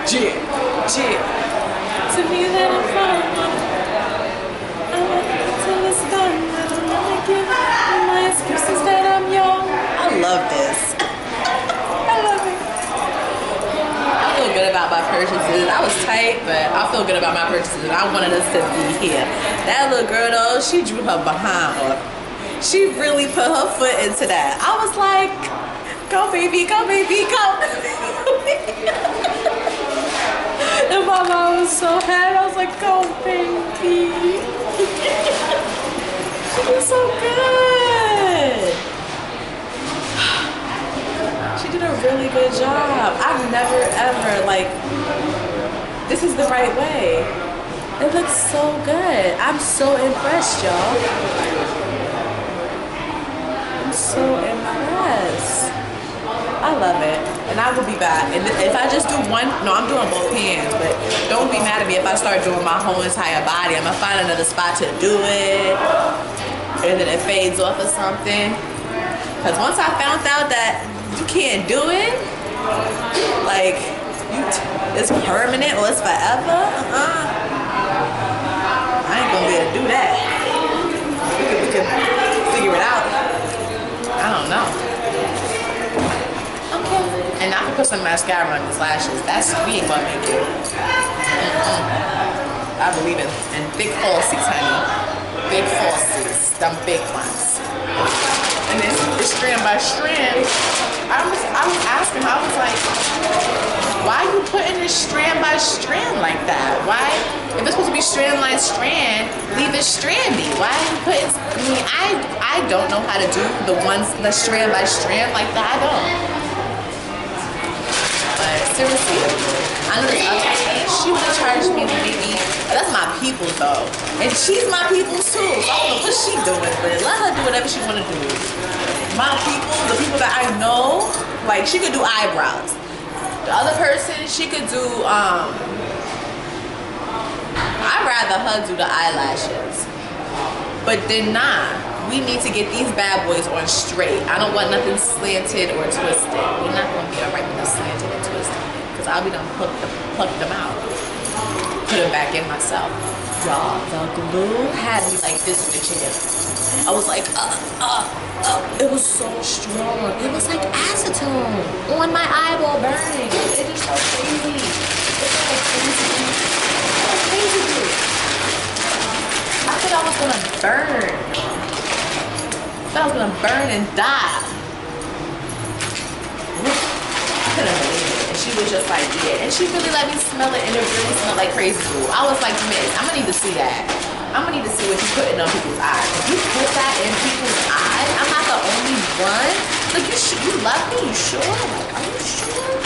Jig, jig. To me that I'm fine. I want it till it's done. I don't wanna give my excuses that I'm young. I love this. I love it. I feel good about my purchases. I was tight, but I feel good about my purchases. I wanted us to be here. That little girl though, she drew her behind up. She really put her foot into that. I was like, go baby, go baby, go. And my mom was so happy. I was like, go baby. She did so good. She did a really good job. I've never ever, like, this is the right way. It looks so good. I'm so impressed, y'all. So impressed. I love it. And I will be back. And if I just do one, no, I'm doing both hands, but don't be mad at me if I start doing my whole entire body. I'm gonna find another spot to do it. And then it fades off or something. Because once I found out that you can't do it, like, it's permanent or it's forever, I ain't gonna be able to do that. We can figure it out. I don't know. Okay. And I can put some mascara on these lashes. That's, we ain't gonna make it. I believe in thick falsies, honey. Big falsies. Them big ones. And then it's strand by strand. I was asking, I was like, why are you putting this strand by strand like that? Why? If it's supposed to be strand by strand, leave it strandy. Why are you putting, I don't know how to do the strand by strand like that. I don't. But seriously, I know this other lady, she would have charged me maybe, that's my people though. And she's my people too. So I don't know what she's doing, but let her do whatever she want to do. My people, the people that I know, like she could do eyebrows. The other person, she could do, I'd rather her do the eyelashes. But then we need to get these bad boys on straight. I don't want nothing slanted or twisted. We're not gonna be alright with the slanted and twisted. Cause I'll be done pluck them out. Put them back in myself. Y'all, the glue had me like this with the chicken. I was like, it was so strong. It was like acetone on my eyeball burning. It is so crazy. It's so crazy. So crazy. I thought I was gonna burn. I thought I was gonna burn and die. I couldn't believe it. And she was just like, yeah. And she really let me smell it, and it really smelled like crazy glue. I was like, miss, I'm gonna need to see that. I'm gonna need to see what you're putting on people's eyes. If you put that in people's eyes, I'm not the only one. Like, you love me, you sure? Like, are you sure?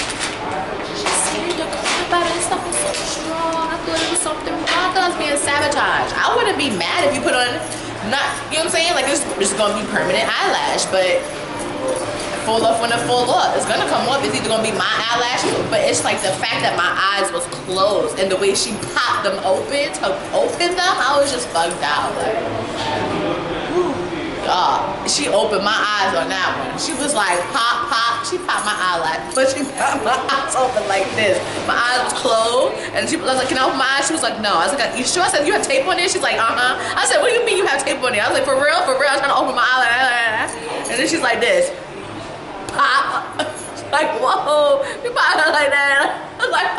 She scared the crap out of this stuff was so strong. I thought it was something wrong. I thought I was being sabotaged. I wouldn't be mad if you put on, not, you know what I'm saying? Like, it's gonna be permanent eyelash, but fall off when it fall off. It's gonna come off. It's either gonna be my eyelashes, but it's like the fact that my eyes was closed and the way she popped them open to open them, I was just bugged out. Like, God, she opened my eyes on that one. She was like, pop, pop. She popped my eyelash, but she popped my eyes open like this. My eyes was closed, and I was like, can I open my eyes? She was like, no. I was like, you sure? I said, you have tape on it? She's like, I said, what do you mean you have tape on it? I was like, for real? For real? I was trying to open my eyelash. And then she's like this. Pop. Like, whoa, you pop it like that. I was like,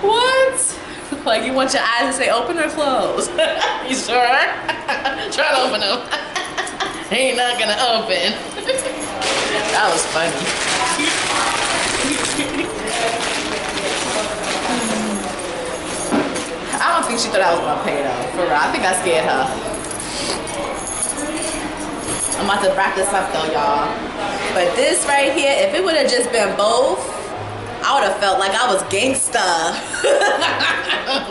what? Like, you want your eyes to say open or close? You sure? Try to open them. Ain't not gonna open. That was funny. I don't think she thought I was gonna pay though, for real. I think I scared her. I'm about to wrap this up though, y'all. But this right here, if it would have just been both, I would have felt like I was gangsta.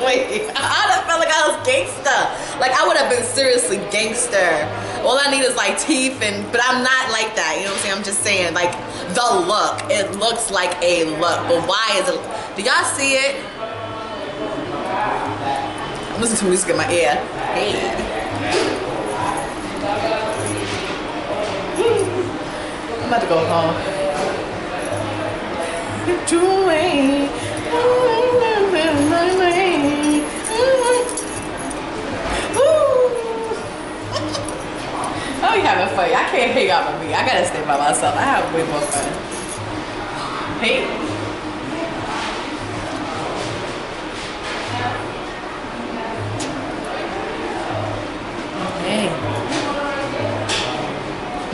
Wait, I would have felt like I was gangsta. Like I would have been seriously gangster. All I need is like teeth but I'm not like that, you know what I'm saying? I'm just saying, like, the look. It looks like a look, but why is it? Do y'all see it? Listen to music in my ear. Hey. I'm about to go home. Oh, you having fun. I can't hang out with me. I gotta stay by myself. I have way more fun. Hey. Okay.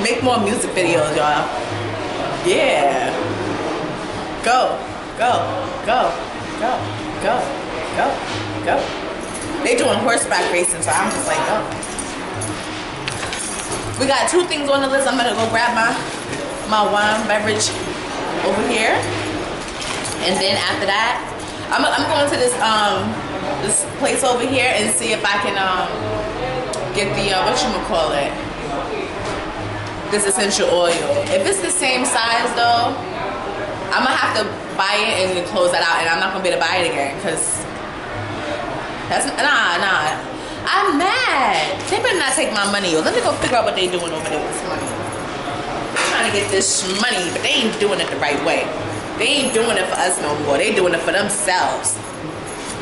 Make more music videos, y'all. Yeah. Go, go, go, go, go, go, go. They doing horseback racing, so I'm just like, oh. We got 2 things on the list. I'm gonna go grab my wine beverage over here, and then after that, I'm going to this this place over here and see if I can get the whatchamacallit, this essential oil. If it's the same size though, I'm gonna have to buy it and then close that out, and I'm not gonna be able to buy it again because that's nah. I'm mad. They better not take my money. Let me go figure out what they doing over there with this money. They're trying to get this money, but they ain't doing it the right way. They ain't doing it for us no more. They doing it for themselves.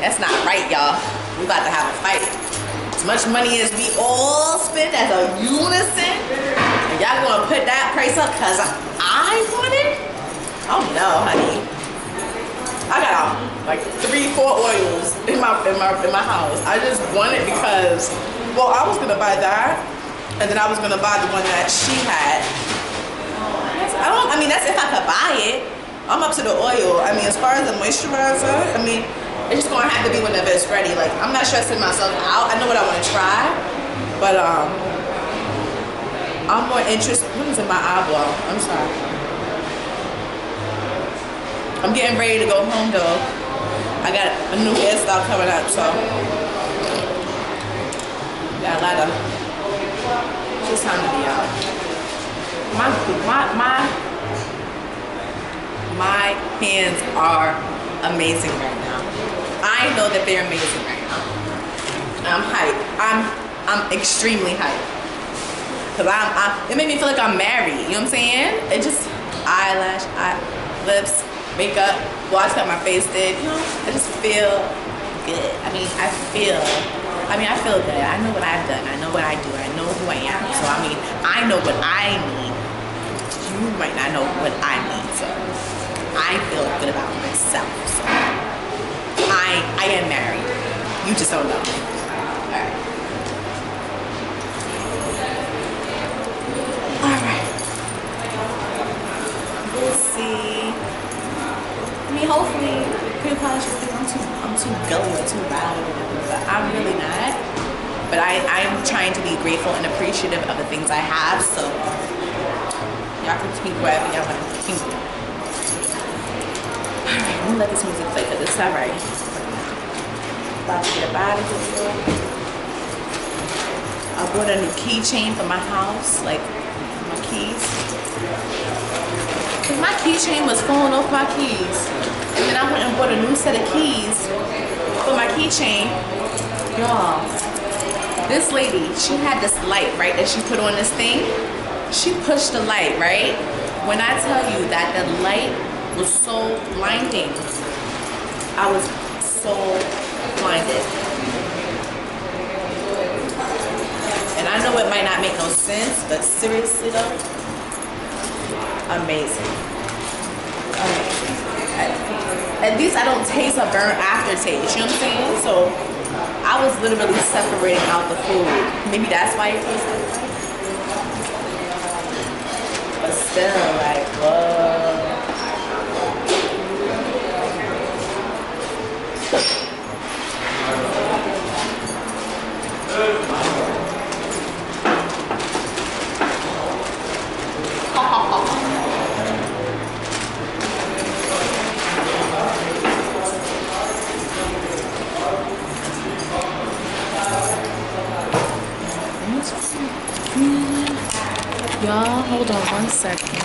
That's not right, y'all. We about to have a fight. As much money as we all spend as a unison, and y'all gonna put that price up because I want it? Oh no, honey. I got like 3-4 oils in my house. I just want it because, well, I was gonna buy that, and then I was gonna buy the one that she had. I mean, that's if I could buy it. I'm up to the oil. I mean, as far as the moisturizer, I mean, it's just gonna have to be whenever it's ready. Like, I'm not stressing myself out. I know what I want to try, but I'm more interested. What is in my eyeball? I'm sorry. I'm getting ready to go home though. I got a new hairstyle coming up, so got a lot of. It's just time to be out. My hands are amazing right now. I know that they're amazing right now. I'm hyped. I'm extremely hyped. Cause it made me feel like I'm married. You know what I'm saying? It just eyelash, lips, makeup. Well, I just got my face did. You know, I just feel good. I feel good. I know what I've done. I know what I do. I know who I am. So I know what I need. You might not know what I need. So I feel good about myself. So I am married. You just don't know. Alright. Alright. We'll see. I mean, hopefully, people probably should think I'm too gully or too loud or whatever, but I'm really not. But I'm trying to be grateful and appreciative of the things I have, so y'all can keep wherever y'all want to keep. Alright, let me let this music play because it's alright. About to get out of here. I bought a new keychain for my house, like my keys. My keychain was falling off my keys, and then I went and bought a new set of keys for my keychain. Y'all, this lady, she had this light, right, that she put on this thing. She pushed the light, right? When I tell you that the light was so blinding, I was so blinded. And I know it might not make no sense, but seriously though, amazing. At least I don't taste a burnt aftertaste, you know what I'm saying? So I was literally separating out the food. Maybe that's why it tastes like that. But still, like, whoa. Y'all, hold on 1 second.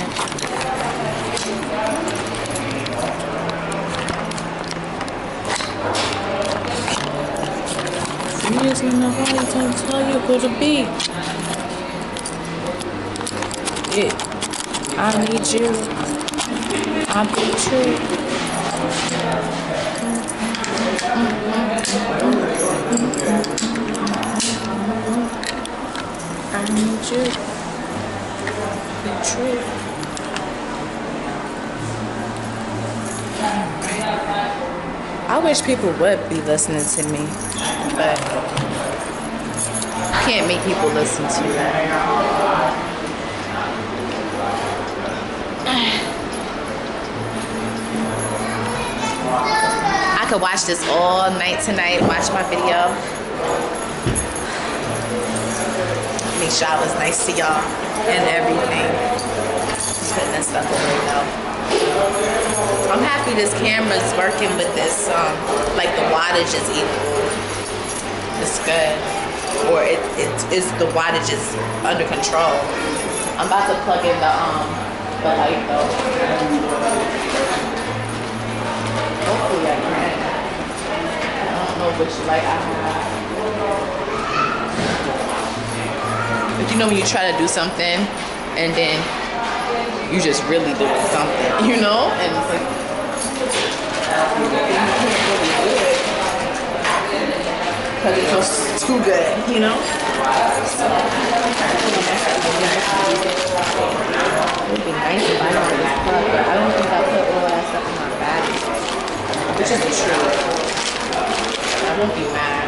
You just don't know how to tell you go to be. Yeah. I need you. I need you. I need you. Be true. I wish people would be listening to me, but you can't make people listen to you. I could watch this all night tonight, watch my video. Make sure I was nice to y'all and everything. Just putting that stuff away though. I'm happy this camera's working with this, like the wattage is equal. It's good. Or it is the wattage is under control. I'm about to plug in the light though. Hopefully I can. I don't know which light I have. But you know when you try to do something and then you just really doing something, you know? And it's like, you can't really do it because it feels too good, you know? So, it would be nice if I don't use plug, but I don't think I put all that stuff in my bag, which is the truth. I won't be mad.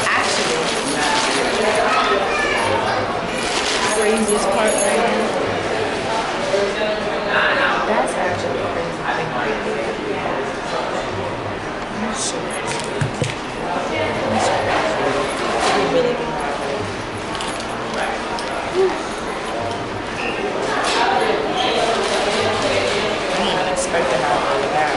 Actually, craziest part right now. That's actually a crazy thing right there. I'm sure. I'm really good. I didn't even expect to have all of that.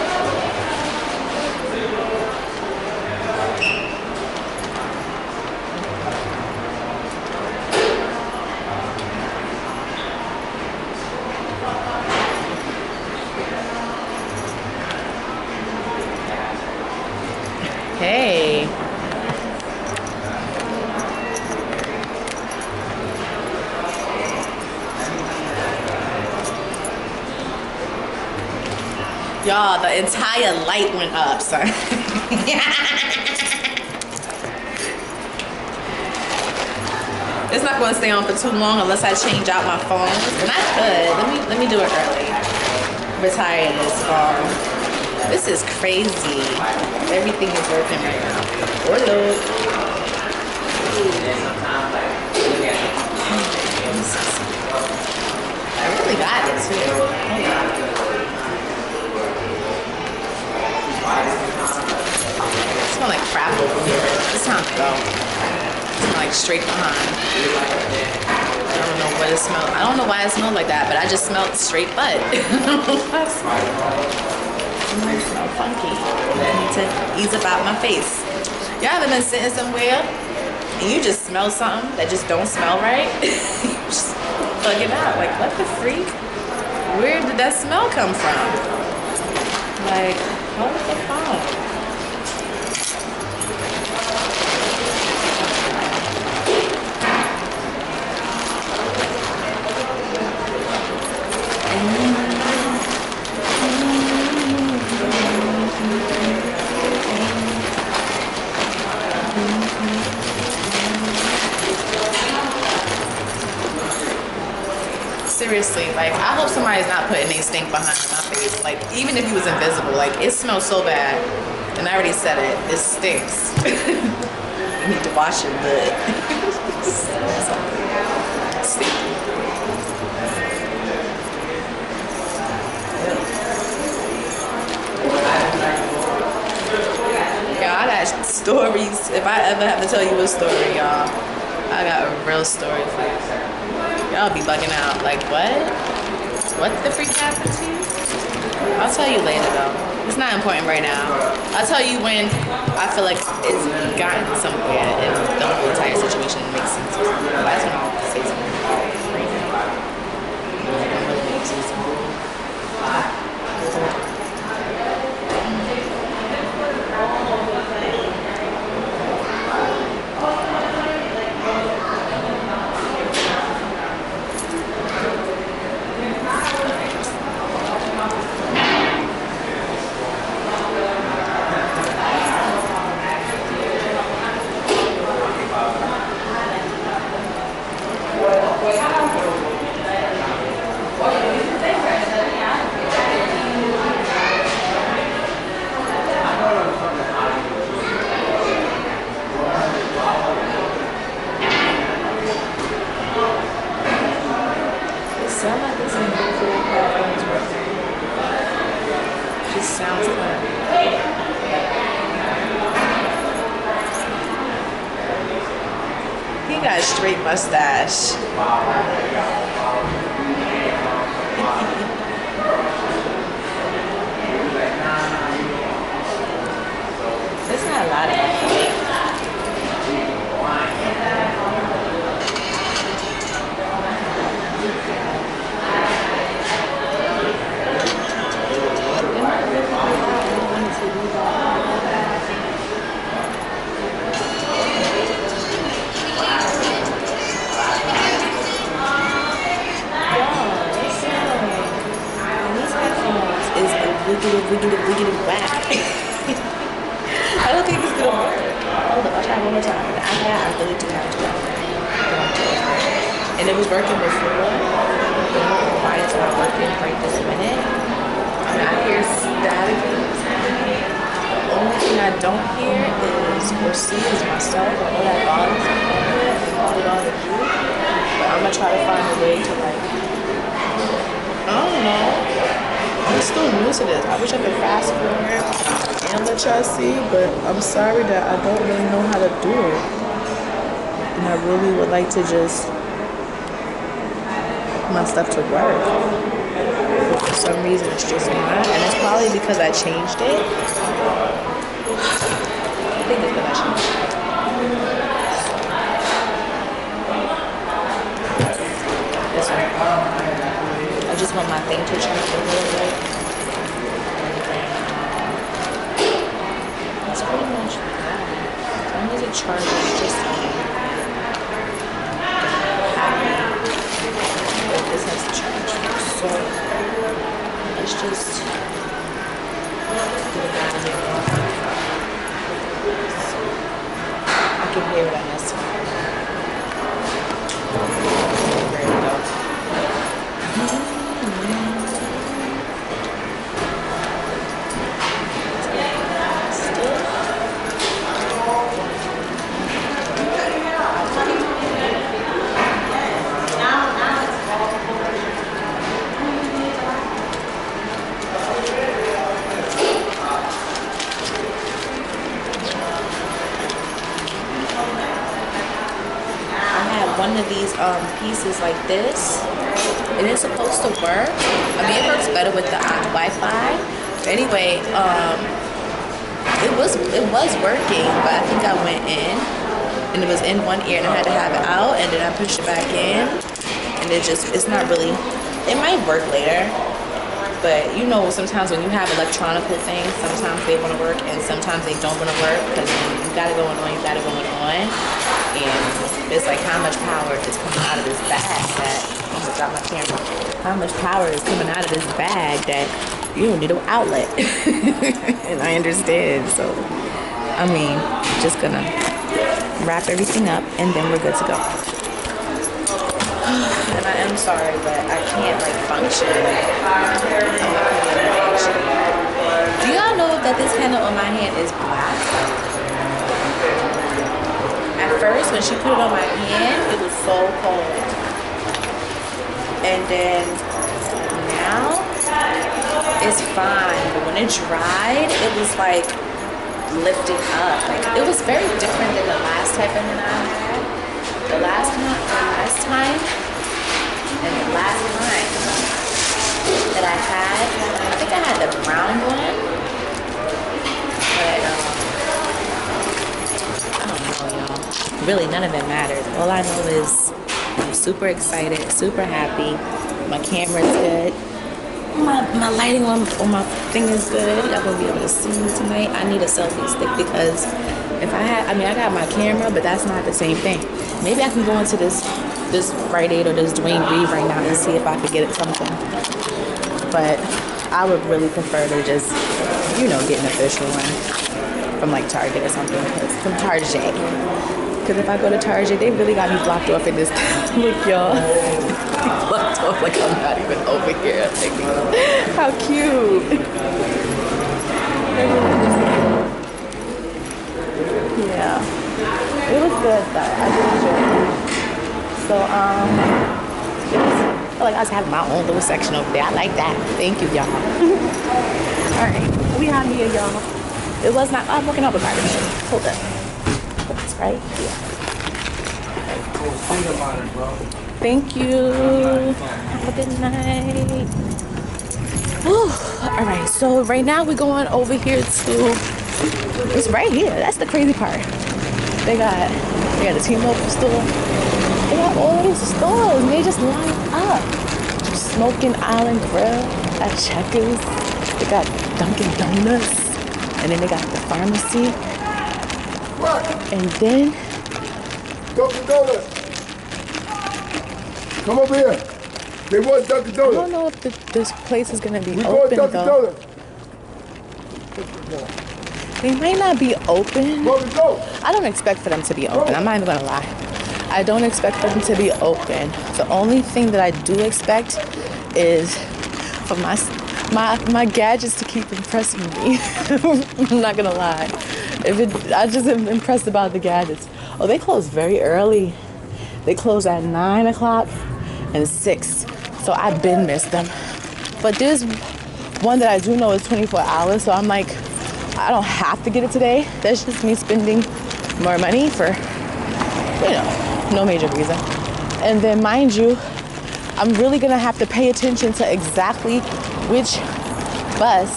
Hey. Y'all, the entire light went up, sorry. It's not going to stay on for too long unless I change out my phone. And I could. Let me do it early. Retire this phone. This is crazy. Everything is working right now. Hello. I really got it too. Hold on. It smells like crap over here. It's time to go. It smells like straight behind. I don't know what it smells. I don't know why it smells like that, but I just smelled straight butt. It smells funky. I need to ease about my face. Y'all ever been sitting somewhere and you just smell something that just don't smell right? You just bug it out. Like, what the freak? Where did that smell come from? Like, what the fuck? Seriously, like, I hope somebody's not putting their stink behind my face. Like, even if he was invisible, like, it smells so bad. And I already said it. It stinks. You need to wash it good. Y'all, I got stories. If I ever have to tell you a story, y'all, I got a real story for you. Y'all be bugging out. Like, what? What the freak happened to you? I'll tell you later, though. It's not important right now. I'll tell you when I feel like it's gotten somewhere and the whole entire situation makes sense. That's when I'll say something crazy. I'm really going to say something. sound like this in individual platforms, but it just sounds fun. He got a straight mustache. There's not a lot of it. Wiggity whack. I don't think it's gonna work. Hold up, I'll try one more time. I really do have to go. And it was working before. I don't know why it's not working right this minute. I mean, I hear static. The only thing I don't hear is or see is myself. I know that volume's on it and put it on the group. But I'm gonna try to find a way to like, I don't know. I'm still new to this. I wish I could fast forward and let y'all see, but I'm sorry that I don't really know how to do it. And I really would like to just my stuff to work. But for some reason it's just not. And it's probably because I changed it. I think it's because I changed it. This one. I just want my thing to charge a little bit. That's pretty much that. As long as it charges just but this has to charge. So let's just get it down here. I can hear it on this one. There we go. One of these pieces like this, and it's supposed to work. I mean, it works better with the Wi-Fi. Anyway, it was working, but I think I went in, and it was in one ear, and I had to have it out, and then I pushed it back in, and it's not really. It might work later, but you know, sometimes when you have electronical things, sometimes they want to work, and sometimes they don't want to work because you got it going on, and it's like how much power is coming out of this bag that I almost got my camera. How much power is coming out of this bag that you don't need an outlet. And I understand. So I mean, just gonna wrap everything up and then we're good to go. And I am sorry, but I can't like function. Do y'all know that this handle on my hand is black? At first, when she put it on my hand, it was so cold. And then now, it's fine. But when it dried, it was like lifting up. Like it was very different than the last type of hand I had. The last time that I had, I think I had the brown one. But really, none of it matters. All I know is I'm super excited, super happy. My camera's good. My lighting on my thing is good. Y'all gonna be able to see me tonight. I need a selfie stick because if I got my camera, but that's not the same thing. Maybe I can go into this Rite Aid or this Dwayne Reed right now and see if I could get something. But I would really prefer to just, get an official one from like Target or something. From Target. Because if I go to Target, they really got me blocked off in this. Look, y'all. Blocked off like I'm not even over here. Like, how cute. Yeah. It was good, though. I did enjoy it. So, feel like I was having my own little section over there. I like that. Thank you, y'all. All right, we out here, y'all. It was not. I'm working out with garbage. Hold up. It's right here. Thank you. Have a good night. All right, so right now we're going over here to. It's right here. That's the crazy part. They got a T-Mobile store. They got all these stores, and they just line up. Smoking Island Grill at Checkers. They got Dunkin' Donuts, and then they got the pharmacy. What? And then Dunkin' Donuts. Come over here. They want Dunkin' Donuts. I don't know if this place is gonna be we open want though. Donuts. They might not be open. Where we go? I don't expect for them to be open. I'm not even gonna lie. I don't expect for them to be open. The only thing that I do expect is for my gadgets to keep impressing me. I'm not gonna lie. I just am impressed about the gadgets. Oh, they close very early. They close at 9 o'clock and 6. So I've been missed them. But there's one that I do know is 24 hours. So I'm like, I don't have to get it today. That's just me spending more money for, no major reason. And then mind you, I'm really gonna have to pay attention to exactly which bus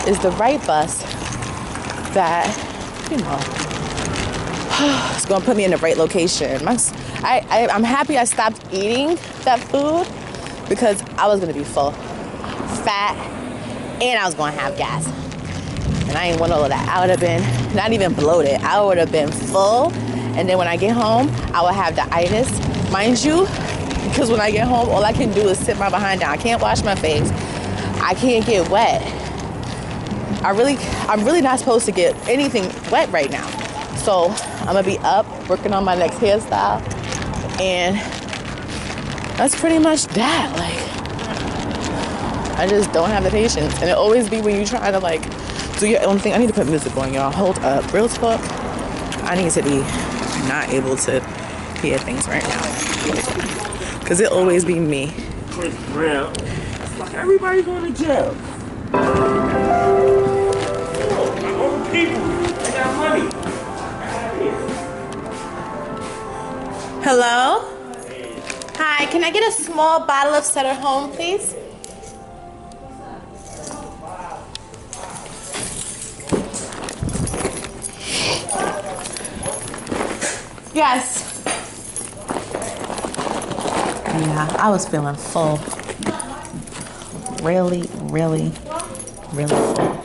is the right bus that, it's gonna put me in the right location. I'm happy I stopped eating that food because I was gonna be full, fat, and I was gonna have gas. And I ain't want all of that. I would have been not even bloated. I would have been full. And then when I get home, I would have the itis. Mind you, because when I get home, all I can do is sit my behind down. I can't wash my face. I can't get wet. I'm really not supposed to get anything wet right now. So I'm gonna be up working on my next hairstyle. And that's pretty much that. Like, I just don't have the patience. And it always be when you try to do your own thing. I need to put music on, y'all. Hold up. Real talk. I need to be not able to hear things right now. Because it always be me. Chris Brown. Like everybody going to jail. All the people. They got money. Hello? Hi, can I get a small bottle of Sutter Home, please? Yes. Yeah, I was feeling full. Really full.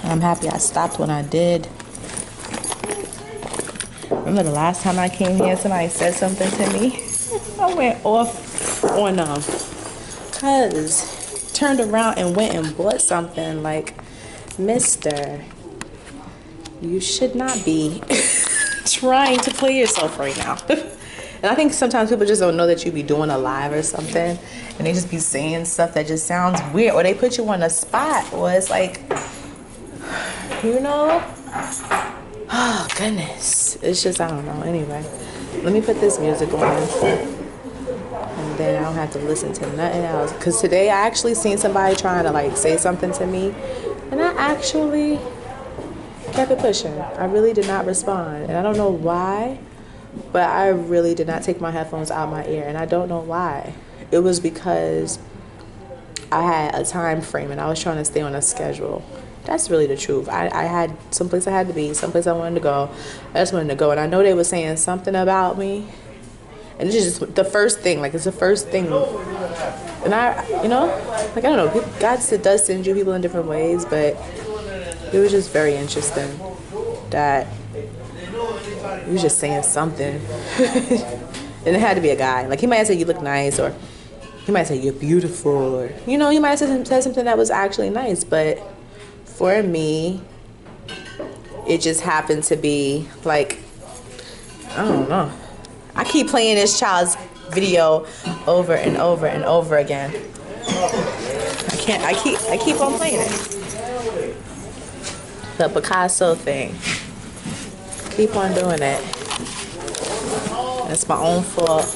I'm happy I stopped when I did. Remember the last time I came here, somebody said something to me? I went off on them. Cause turned around and went and bought something like, Mister, you should not be trying to play yourself right now. And I think sometimes people just don't know that you be doing a live or something, and they just be saying stuff that just sounds weird, or they put you on a spot, or it's like, oh goodness, it's just, I don't know. Anyway, let me put this music on, and then I don't have to listen to nothing else. Because today I actually seen somebody trying to say something to me, and I actually kept it pushing. I really did not respond, and I don't know why, but I really did not take my headphones out my ear, and I don't know why. It was because I had a time frame and I was trying to stay on a schedule. That's really the truth. I had someplace I had to be, someplace I wanted to go. I just wanted to go, and I know they were saying something about me, and it's just the first thing. It's the first thing, and I don't know. God does send you people in different ways, but it was just very interesting that he was just saying something. And it had to be a guy. He might have said you look nice, or he might say you're beautiful, or he might have said something that was actually nice. But for me, it just happened to be I don't know. I keep playing this child's video over and over and over again. I keep on playing it. The Picasso thing. Keep on doing it. It's my own fault.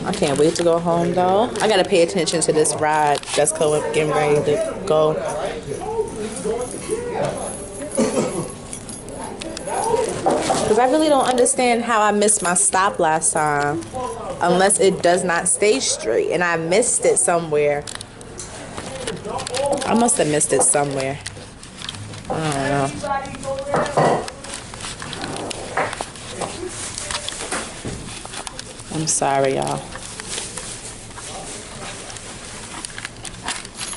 I can't wait to go home though. I gotta pay attention to this ride that's getting ready to go. Because I really don't understand how I missed my stop last time. Unless it does not stay straight. And I missed it somewhere. I must have missed it somewhere. I don't know. I'm sorry, y'all.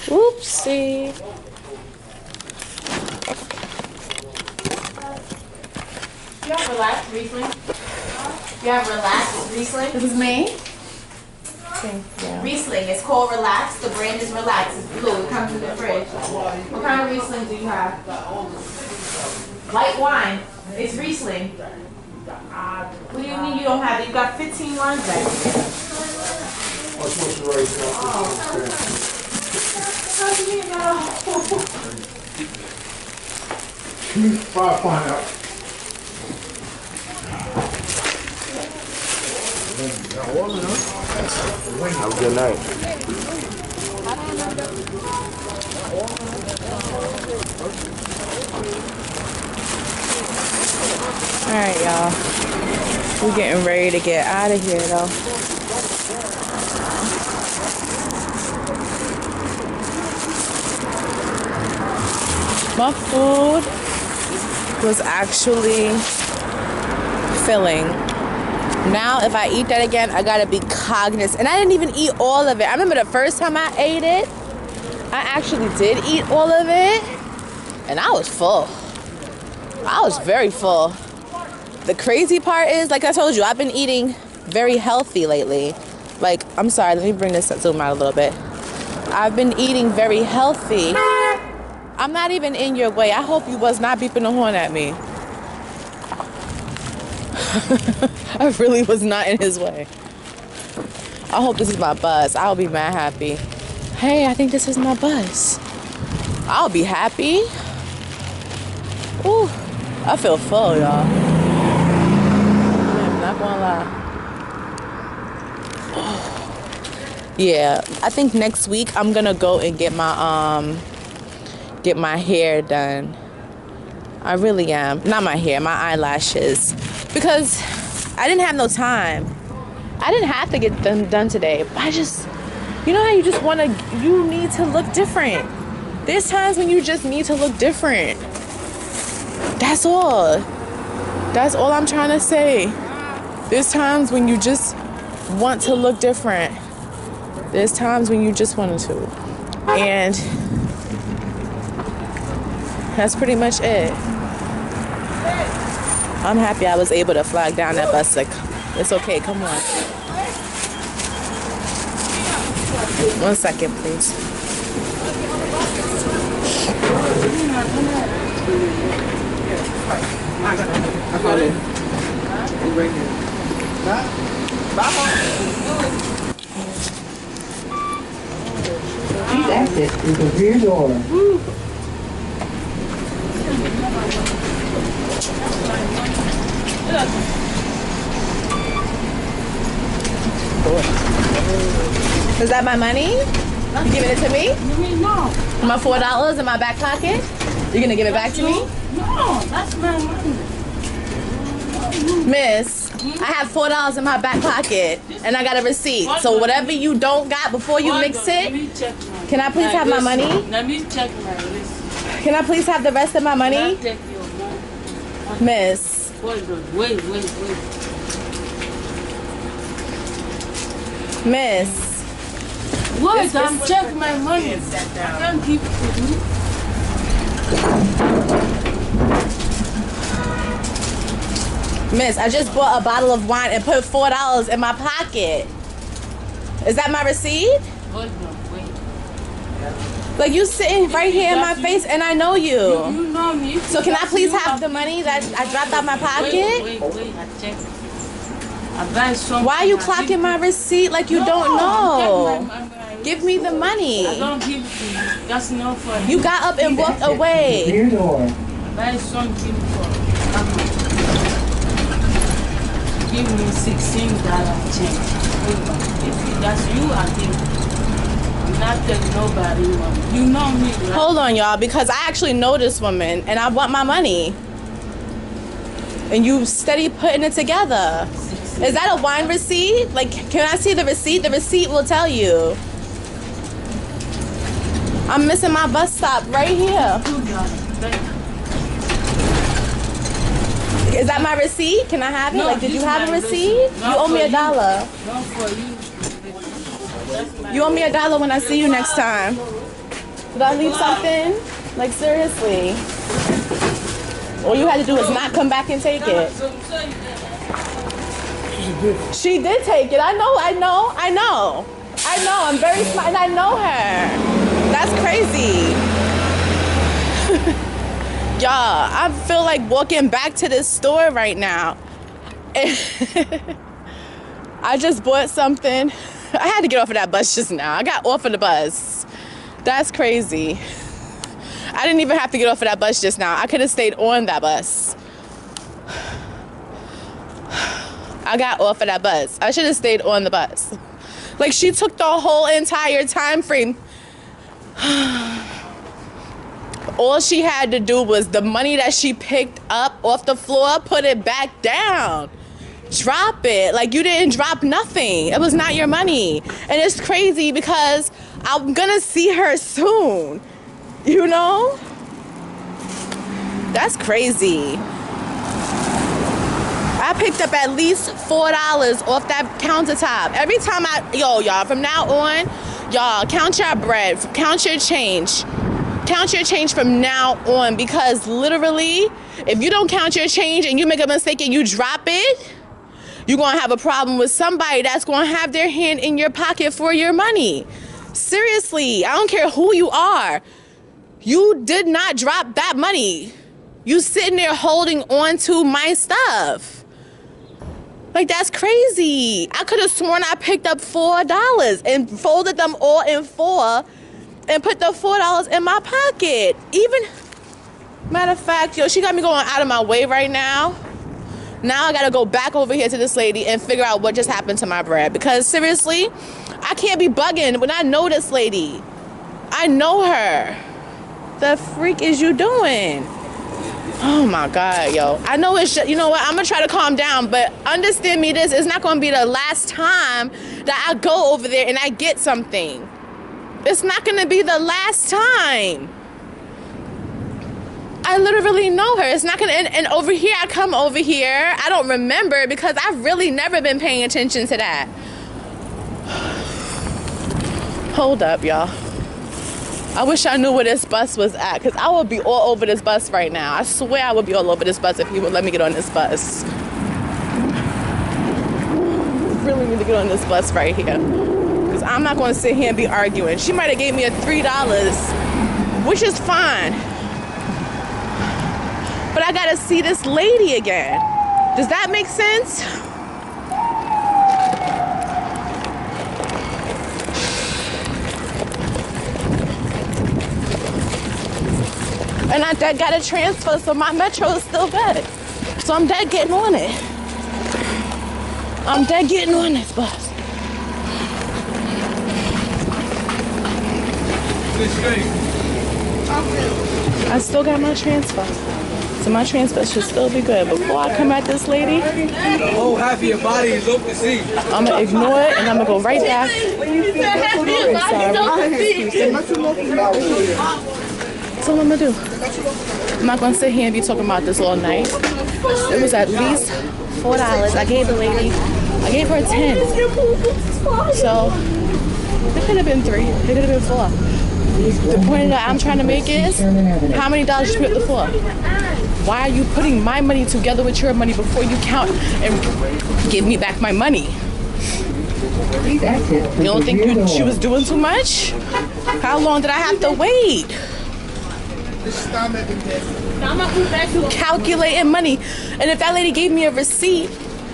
Oopsie. You have relaxed Riesling? You have relaxed Riesling? This is me. Thank you. Riesling. It's called Relax. The brand is Relax. It's blue. It comes in the fridge. What kind of Riesling do you have? White wine. It's Riesling. What do you mean you don't have it? You got 15 wines back here. Find out. Have a good night. Alright, y'all. We're getting ready to get out of here, though. My food was actually filling. Now, if I eat that again, I gotta be cognizant. And I didn't even eat all of it. I remember the first time I ate it, I actually did eat all of it. And I was full. I was very full. The crazy part is, like I told you, I've been eating very healthy lately. Like, I'm sorry, let me bring this zoom out a little bit. I've been eating very healthy. I'm not even in your way. I hope you was not beeping the horn at me. I really was not in his way. I hope this is my bus. I'll be mad happy. Hey, I think this is my bus. I'll be happy. Ooh, I feel full, y'all. I'm not gonna lie. Yeah, I think next week I'm gonna go and get my hair done. I really am. Not my hair, my eyelashes. Because I didn't have no time. I didn't have to get them done today. I just, you know how you just you need to look different. There's times when you just need to look different. That's all. That's all I'm trying to say. There's times when you just want to look different. There's times when you just want to. And that's pretty much it. I'm happy I was able to flag down that bus. Like, it's okay, come on. 1 second, please. I got it. Right here. Please exit through the rear door. Is that my money? You giving it to me? No. My $4 in my back pocket? You're gonna give it back to me? No, that's my money. Miss, I have $4 in my back pocket and I got a receipt. So whatever you don't got before you mix Let it, me check my can I please have my money? Let me check my list. Can I please have the rest of my I'll money? take your money. Miss, Hold on. Wait. Miss, Wait, I'm checking my money. I can't give it to you. Miss, I just bought a bottle of wine and put $4 in my pocket. Is that my receipt? Hold on, wait. Like, you sitting right here in my face and I know you. You know me. So can I please have the money that I dropped out my pocket? Wait, I check. I buy something. Why are you clocking my receipt like you don't know? I'm checking my Give me the money. I don't give it to you. That's not for You got up and walked away. Rear door. Buy something for. give me $16 change. If that's you, I think. Not take nobody money. You know me, right? Hold on, y'all, because I actually know this woman and I want my money. And you steady putting it together. Is that a wine receipt? Like, can I see the receipt? The receipt will tell you. I'm missing my bus stop right here. Is that my receipt? Can I have it? No, like, did you have a receipt? No, You owe me $1. Not for you. You owe me $1 when I see you next time. Did I leave something? Like, seriously. All you had to do is not come back and take it. She did take it. I know. I'm very smart and I know her. That's crazy. Y'all, I feel like walking back to this store right now. I just bought something. I had to get off of that bus just now. I got off of the bus. That's crazy. I didn't even have to get off of that bus just now. I could have stayed on that bus. I got off of that bus. I should have stayed on the bus. Like, she took the whole entire time frame. All she had to do was the money that she picked up off the floor, put it back down. Drop it. Like, you didn't drop nothing. It was not your money. And it's crazy because I'm gonna see her soon. You know? That's crazy. I picked up at least $4 off that countertop. Every time y'all, from now on, y'all, count your bread, count your change. Count your change from now on, because literally, if you don't count your change and you make a mistake and you drop it, you're gonna have a problem with somebody that's gonna have their hand in your pocket for your money. Seriously, I don't care who you are. You did not drop that money. You sitting there holding on to my stuff. Like, that's crazy. I could have sworn I picked up $4 and folded them all in 4 and put the $4 in my pocket. Even, matter of fact, yo, she got me going out of my way right now. Now I gotta go back over here to this lady and figure out what just happened to my bread. Because seriously, I can't be bugging when I know this lady. I know her. The freak is you doing? Oh my God, yo. I know it's just, you know what? I'm gonna try to calm down, but understand me this, it's not gonna be the last time that I go over there and I get something. It's not gonna be the last time. I literally know her. It's not gonna, and over here, I come over here, I don't remember because I've really never been paying attention to that. Hold up, y'all. I wish I knew where this bus was at, because I would be all over this bus right now. I swear I would be all over this bus if he would let me get on this bus. Really need to get on this bus right here, because I'm not going to sit here and be arguing. She might have gave me a $3, which is fine. But I got to see this lady again. Does that make sense? And I got a transfer, so my Metro is still good. So I'm dead getting on it. I'm dead getting on this bus. I still got my transfer. So my transfer should still be good. Before I come at this lady, Oh, half of your body is open to see. I'm gonna ignore it and I'm gonna go right back. That's all I'm gonna do. I'm not gonna sit here and be talking about this all night. It was at least $4. I gave the lady, I gave her 10. So it could have been 3. It could have been 4. The point that I'm trying to make is, how many dollars did you put the for? Why are you putting my money together with your money before you count and give me back my money? You don't think she was doing too much? How long did I have to wait? Calculating money. And if that lady gave me a receipt,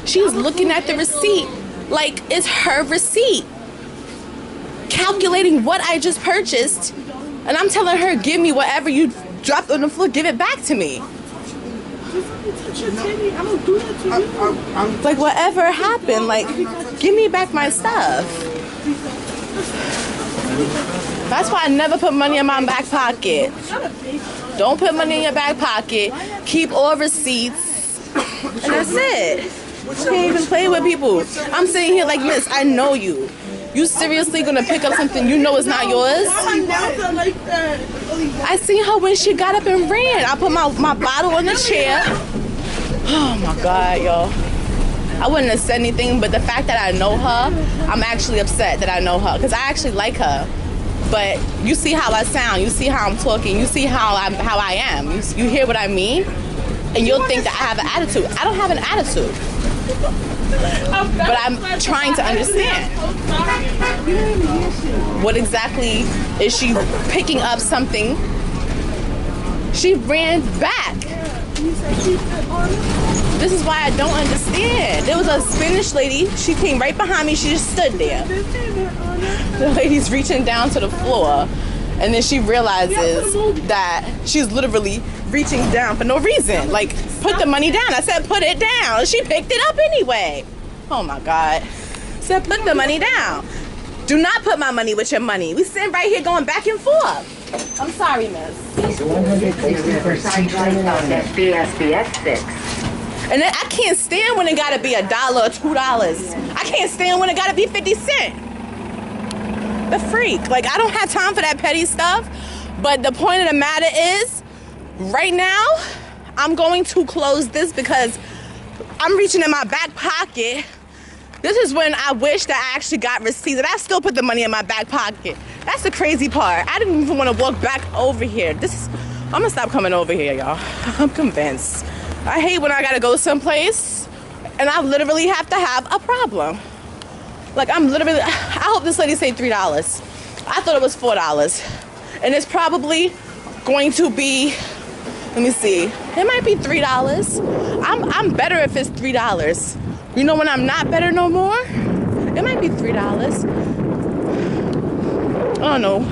she's looking at the receipt like it's her receipt, calculating what I just purchased, and I'm telling her, give me whatever you dropped on the floor, give it back to me. Just let me touch your titty. I don't do that to you. Like, whatever happened, like, give me back my stuff. That's why I never put money in my back pocket. Don't put money in your back pocket. Keep all receipts. And that's it. You can't even play with people. I'm sitting here like, miss, I know you. You seriously gonna pick up something you know is not yours? I seen her when she got up and ran. I put my bottle on the chair. Oh my God, y'all. I wouldn't have said anything, but the fact that I know her, I'm actually upset that I know her, because I actually like her. But you see how I sound, you see how I'm talking, you see how I am. You hear what I mean? And you'll think that I have an attitude. I don't have an attitude. But I'm trying to understand. What exactly is she picking up something? She ran back. This is why I don't understand. There was a Spanish lady. She came right behind me. She just stood there. The lady's reaching down to the floor. And then she realizes that she's literally reaching down for no reason. Like, put the money down. I said, put it down. She picked it up anyway. Oh my God. I said, put the money down. Do not put my money with your money. We sitting right here going back and forth. I'm sorry, miss. East 161st Street Line on SBS 6. And then I can't stand when it gotta be $1 or $2. I can't stand when it gotta be 50 cents. The freak. Like, I don't have time for that petty stuff. But the point of the matter is, right now, I'm going to close this because I'm reaching in my back pocket. This is when I wish that I actually got receipts, and I still put the money in my back pocket. That's the crazy part. I didn't even want to walk back over here. I'm gonna stop coming over here, y'all. I'm convinced. I hate when I gotta go someplace and I literally have to have a problem. Like, I hope this lady said $3. I thought it was $4. And it's probably going to be, let me see, it might be $3. I'm better if it's $3. You know when I'm not better no more? It might be $3. I don't know.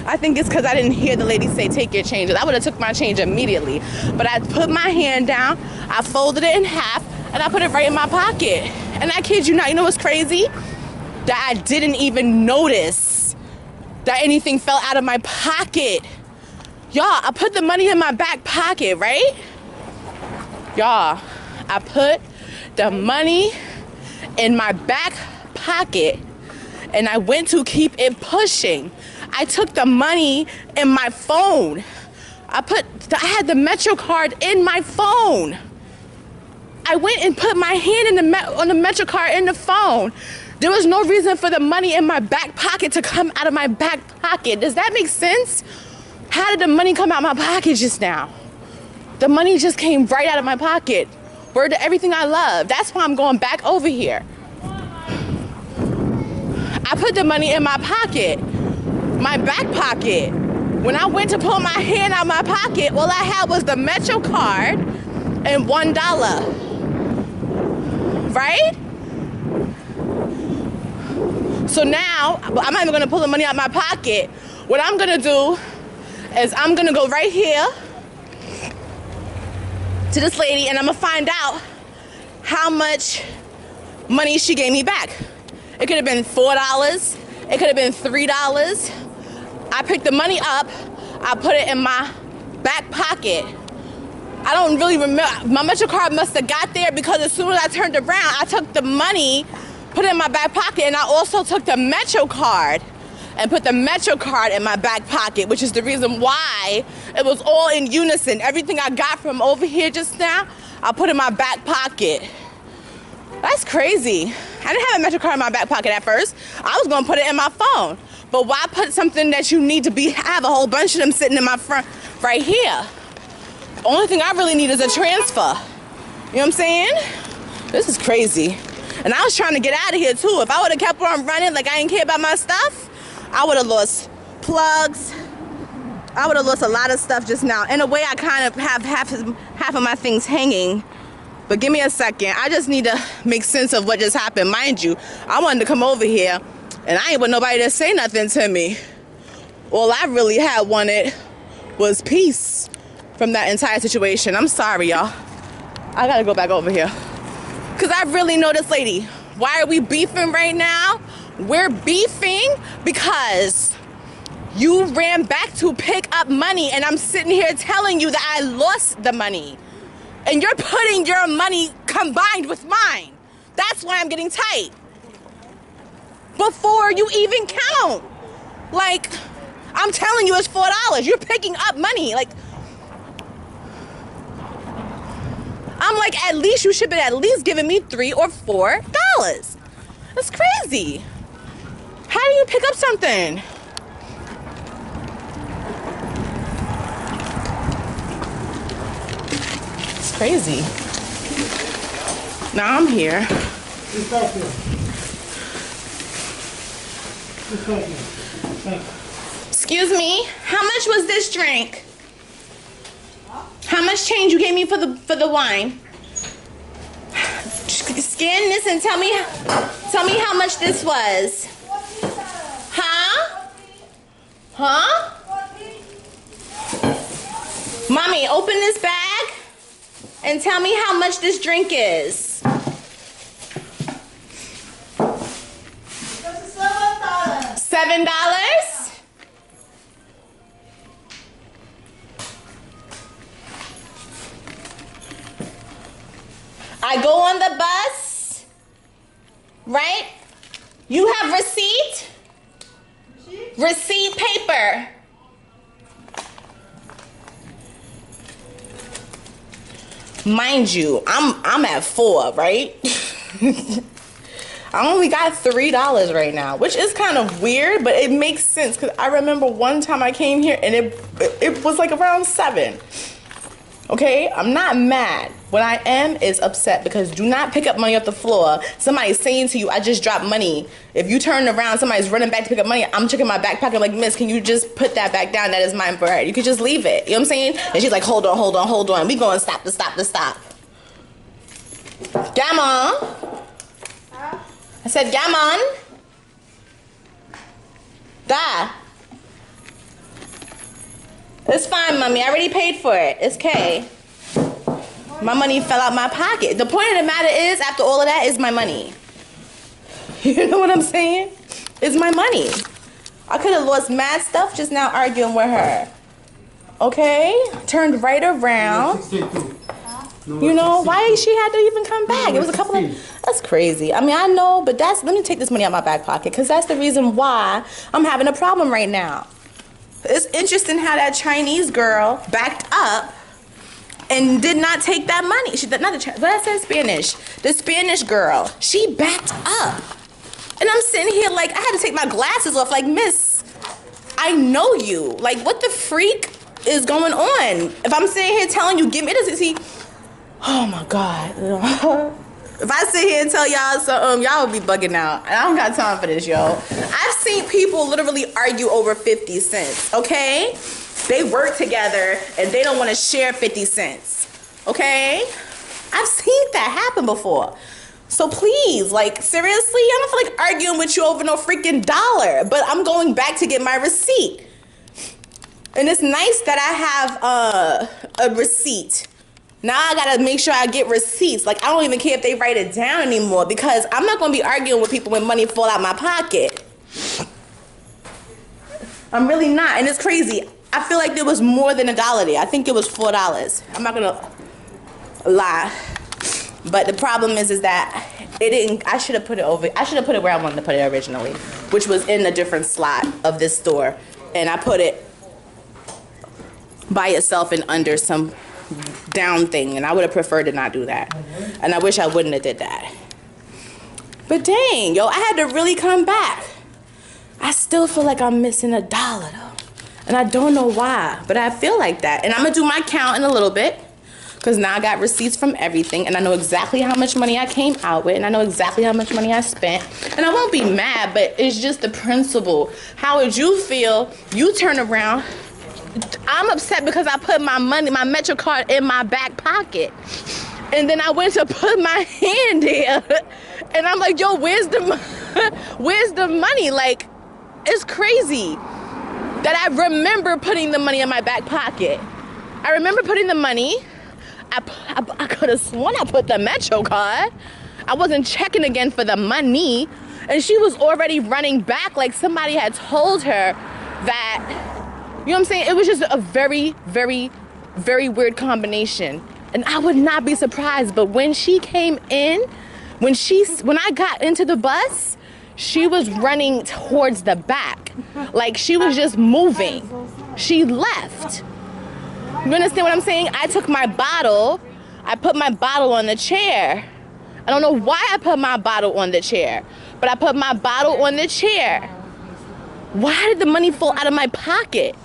I think it's because I didn't hear the lady say take your changes. I would have took my change immediately. But I put my hand down, I folded it in half, and I put it right in my pocket. And I kid you not, you know what's crazy? That I didn't even notice that anything fell out of my pocket. Y'all, I put the money in my back pocket, right? Y'all, I put the money in my back pocket and I went to keep it pushing. I took the money in my phone. I had the Metro card in my phone. I went and put my hand on the Metro card in the phone. There was no reason for the money in my back pocket to come out of my back pocket. Does that make sense? How did the money come out of my pocket just now? The money just came right out of my pocket. Word to everything I love. That's why I'm going back over here. I put the money in my pocket, my back pocket. When I went to pull my hand out of my pocket, all I had was the Metro card and $1. Right? So now, I'm not even gonna pull the money out of my pocket. What I'm gonna do is I'm gonna go right here to this lady and I'm gonna find out how much money she gave me back. It could have been $4, it could have been $3. I picked the money up, I put it in my back pocket. I don't really remember. My Metro card must have got there because as soon as I turned around, I took the money, put it in my back pocket, and I also took the Metro card and put the Metro card in my back pocket, which is the reason why it was all in unison. Everything I got from over here just now, I put in my back pocket. That's crazy. I didn't have a Metro card in my back pocket at first. I was gonna put it in my phone. But why put something that you need to have a whole bunch of them sitting in my front right here? Only thing I really need is a transfer. You know what I'm saying? This is crazy. And I was trying to get out of here too. If I would have kept on running like I didn't care about my stuff, I would have lost plugs. I would have lost a lot of stuff just now. In a way, I kind of have half of my things hanging. But give me a second. I just need to make sense of what just happened. Mind you, I wanted to come over here and I ain't want nobody to say nothing to me. All I really had wanted was peace. from that entire situation. I'm sorry, y'all. I gotta go back over here. Because I really know this lady. Why are we beefing right now? We're beefing because you ran back to pick up money and I'm sitting here telling you that I lost the money. And you're putting your money combined with mine. That's why I'm getting tight. Before you even count. Like, I'm telling you it's $4. You're picking up money. Like, I'm like, at least you should be at least giving me $3 or $4. That's crazy. How do you pick up something? It's crazy. Now I'm here. Excuse me, how much was this drink? How much change you gave me for the wine? Scan this and tell me how much this was. Huh? Huh? Mommy, open this bag and tell me how much this drink is. $7? I go on the bus, right? You have receipt? Receipt paper. Mind you, I'm at 4, right? I only got $3 right now, which is kind of weird, but it makes sense because I remember one time I came here and it was like around 7. Okay, I'm not mad. What I am is upset because do not pick up money off the floor. Somebody's saying to you, I just dropped money. If you turn around, somebody's running back to pick up money. I'm checking my back pocket like, miss, can you just put that back down? That is mine for her. You could just leave it. You know what I'm saying? And she's like, hold on. We going stop. Gammon. I said, gammon. Da. It's fine, mommy. I already paid for it. It's okay. My money fell out my pocket. The point of the matter is, after all of that, is my money. You know what I'm saying? It's my money. I could have lost mad stuff just now arguing with her. Okay? Turned right around. You know, why she had to even come back? It was a couple of... That's crazy. I mean, I know, but let me take this money out my back pocket because that's the reason why I'm having a problem right now. It's interesting how that Chinese girl backed up and did not take that money. She did not. What I said Spanish. The Spanish girl. She backed up, and I'm sitting here like I had to take my glasses off. Like, miss, I know you. Like, what the freak is going on? If I'm sitting here telling you, give me this, see. Oh my God. If I sit here and tell y'all something, y'all will be bugging out. And I don't got time for this, yo. I've seen people literally argue over 50 cents, okay? They work together and they don't want to share 50 cents, okay? I've seen that happen before. So please, like, seriously, I don't feel like arguing with you over no freaking dollar. But I'm going back to get my receipt. And it's nice that I have a receipt. Now I gotta make sure I get receipts. Like, I don't even care if they write it down anymore because I'm not gonna be arguing with people when money fall out my pocket. I'm really not, and it's crazy. I feel like there was more than $1 there. I think it was $4. I'm not gonna lie. But the problem is that it didn't, I should have put it where I wanted to put it originally, which was in a different slot of this store. And I put it by itself and under some down thing, and I would have preferred to not do that. And I wish I wouldn't have did that. But dang, yo, I had to really come back. I still feel like I'm missing $1 though. And I don't know why, but I feel like that. And I'm gonna do my count in a little bit because now I got receipts from everything and I know exactly how much money I came out with and I know exactly how much money I spent. And I won't be mad, but it's just the principle. How would you feel? You turn around. I'm upset because I put my money, my Metro card in my back pocket. And then I went to put my hand there. And I'm like, yo, where's the money? Like, it's crazy that I remember putting the money in my back pocket. I remember putting the money. I could have sworn I put the Metro card. I wasn't checking again for the money. And she was already running back like somebody had told her that, you know what I'm saying? It was just a very, very, very weird combination. And I would not be surprised, but when she came in, when I got into the bus, she was running towards the back. Like she was just moving. She left. You understand what I'm saying? I took my bottle, I put my bottle on the chair. I don't know why I put my bottle on the chair, but I put my bottle on the chair. Why did the money fall out of my pocket?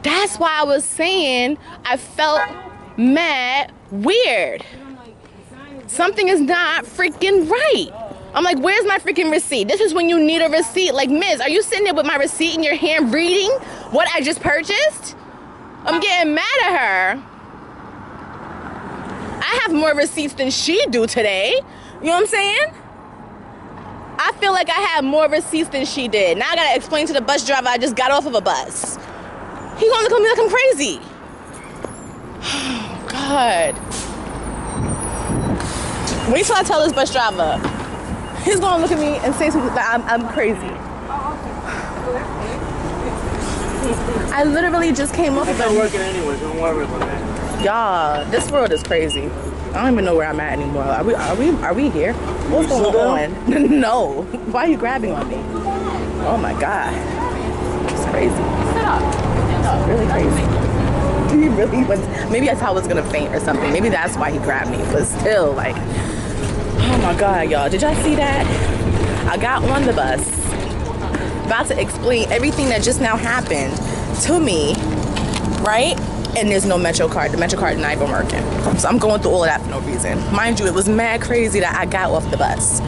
That's why I was saying I felt mad weird. Something is not freaking right. I'm like, where's my freaking receipt? This is when you need a receipt. Like, Miss, are you sitting there with my receipt in your hand reading what I just purchased? I'm getting mad at her. I have more receipts than she do today. You know what I'm saying? I feel like I have more receipts than she did. Now I gotta explain to the bus driver I just got off of a bus. He's gonna look at me like I'm crazy. Oh, God. Wait till I tell this bus driver. He's gonna look at me and say something that I'm crazy. I literally just came off of It's not working anyway, don't worry about that. Y'all, this world is crazy. I don't even know where I'm at anymore. Are we here? What's going on? No. Why are you grabbing on me? Oh my God. It's crazy. Sit up. It's really crazy. He really went. Maybe I thought I was gonna faint or something. Maybe that's why he grabbed me. But still, like, oh my God, y'all. Did y'all see that? I got on the bus, about to explain everything that just now happened to me, right? And there's no Metro card. The Metro card is not even working. So I'm going through all of that for no reason. Mind you, it was mad crazy that I got off the bus.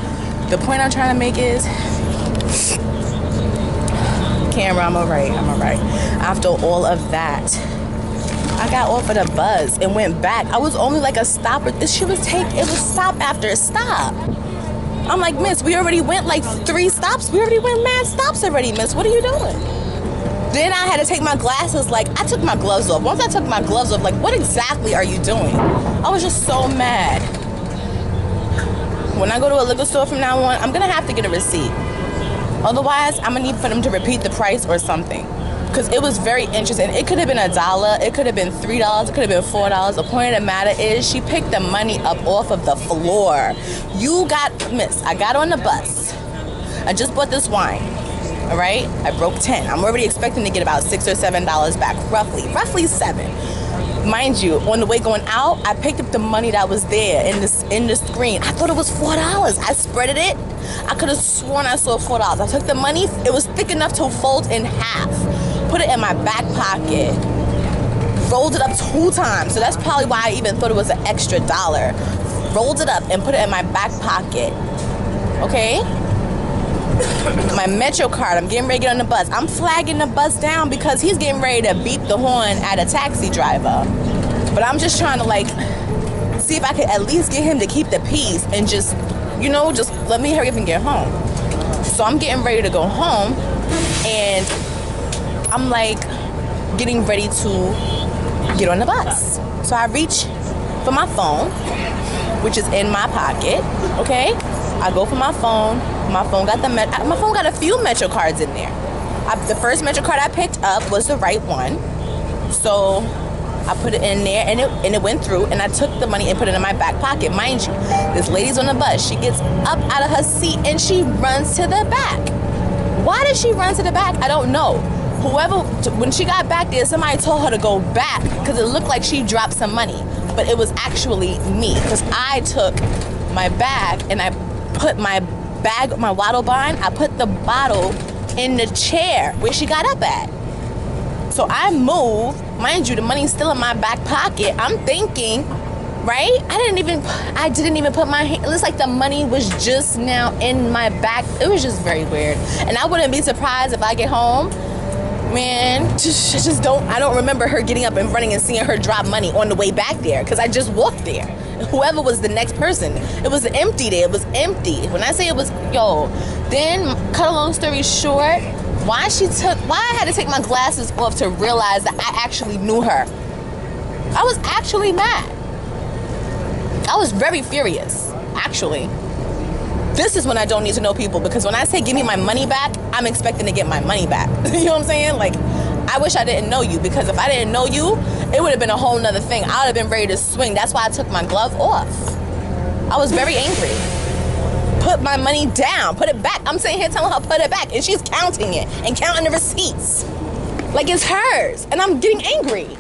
The point I'm trying to make is, camera, I'm all right. After all of that, I got off of the bus and went back. I was only like a stop. It was stop after stop. I'm like, Miss, we already went like 3 stops. We already went mad stops already, Miss. What are you doing? Then I had to take my glasses, like, I took my gloves off. Once I took my gloves off, like, what exactly are you doing? I was just so mad. When I go to a liquor store from now on, I'm gonna have to get a receipt. Otherwise, I'm gonna need for them to repeat the price or something. Because it was very interesting. It could have been $1, it could have been $3, it could have been $4. The point of the matter is, she picked the money up off of the floor. Miss, I got on the bus. I just bought this wine. All right, I broke 10. I'm already expecting to get about $6 or $7 back, roughly 7. Mind you, on the way going out, I picked up the money that was there in the screen. I thought it was $4. I spreaded it. I could have sworn I saw $4. I took the money. It was thick enough to fold in half. Put it in my back pocket. Rolled it up 2 times. So that's probably why I even thought it was an extra $1. Rolled it up and put it in my back pocket. Okay? My Metro card, I'm getting ready to get on the bus. I'm flagging the bus down because he's getting ready to beep the horn at a taxi driver. But I'm just trying to, like, see if I could at least get him to keep the peace and just, you know, just let me hurry up and get home. So I'm getting ready to go home and I'm like getting ready to get on the bus. So I reach for my phone, which is in my pocket, okay? I go for my phone. My phone got a few Metro cards in there. The first Metro card I picked up was the right one. So I put it in there and it went through, and I took the money and put it in my back pocket. Mind you, this lady's on the bus. She gets up out of her seat and she runs to the back. Why did she run to the back? I don't know. When she got back there, somebody told her to go back because it looked like she dropped some money. But it was actually me, because I took my bag and I put my waddle bind, I put the bottle in the chair where she got up at. So I moved, mind you, the money's still in my back pocket. I'm thinking, right? I didn't even put my hand, it looks like the money was just now in my back. It was just very weird. And I wouldn't be surprised if I get home, man, I don't remember her getting up and running and seeing her drop money on the way back there, because I just walked there. Whoever was the next person, it was empty there. It was empty. When I say it was, then cut a long story short, why I had to take my glasses off to realize that I actually knew her. I was actually mad. I was very furious, actually. This is when I don't need to know people, because when I say give me my money back, I'm expecting to get my money back. You know what I'm saying? Like, I wish I didn't know you, because if I didn't know you, it would have been a whole nother thing. I would have been ready to swing. That's why I took my glove off. I was very angry. Put my money down. Put it back. I'm sitting here telling her put it back, and she's counting it and counting the receipts like it's hers, and I'm getting angry.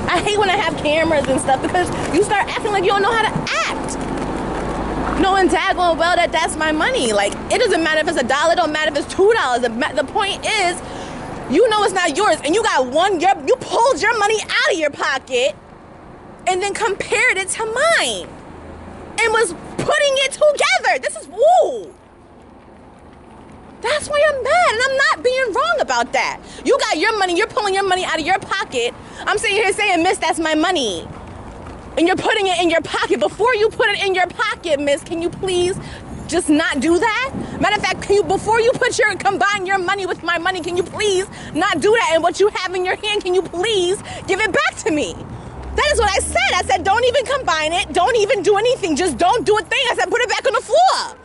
I hate when I have cameras and stuff, because you start acting like you don't know how to act. Knowing daggone well that that's my money. Like, it doesn't matter if it's $1, it don't matter if it's $2. The point is, you know it's not yours, and you got you pulled your money out of your pocket and then compared it to mine and was putting it together. This is, woo. That's why I'm mad, and I'm not being wrong about that. You got your money, you're pulling your money out of your pocket. I'm sitting here saying, miss, that's my money. And you're putting it in your pocket. Before you put it in your pocket, miss, can you please just not do that? Matter of fact, before you combine your money with my money, can you please not do that? And what you have in your hand, can you please give it back to me? That is what I said. I said, don't even combine it. Don't even do anything. Just don't do a thing. I said, put it back on the floor.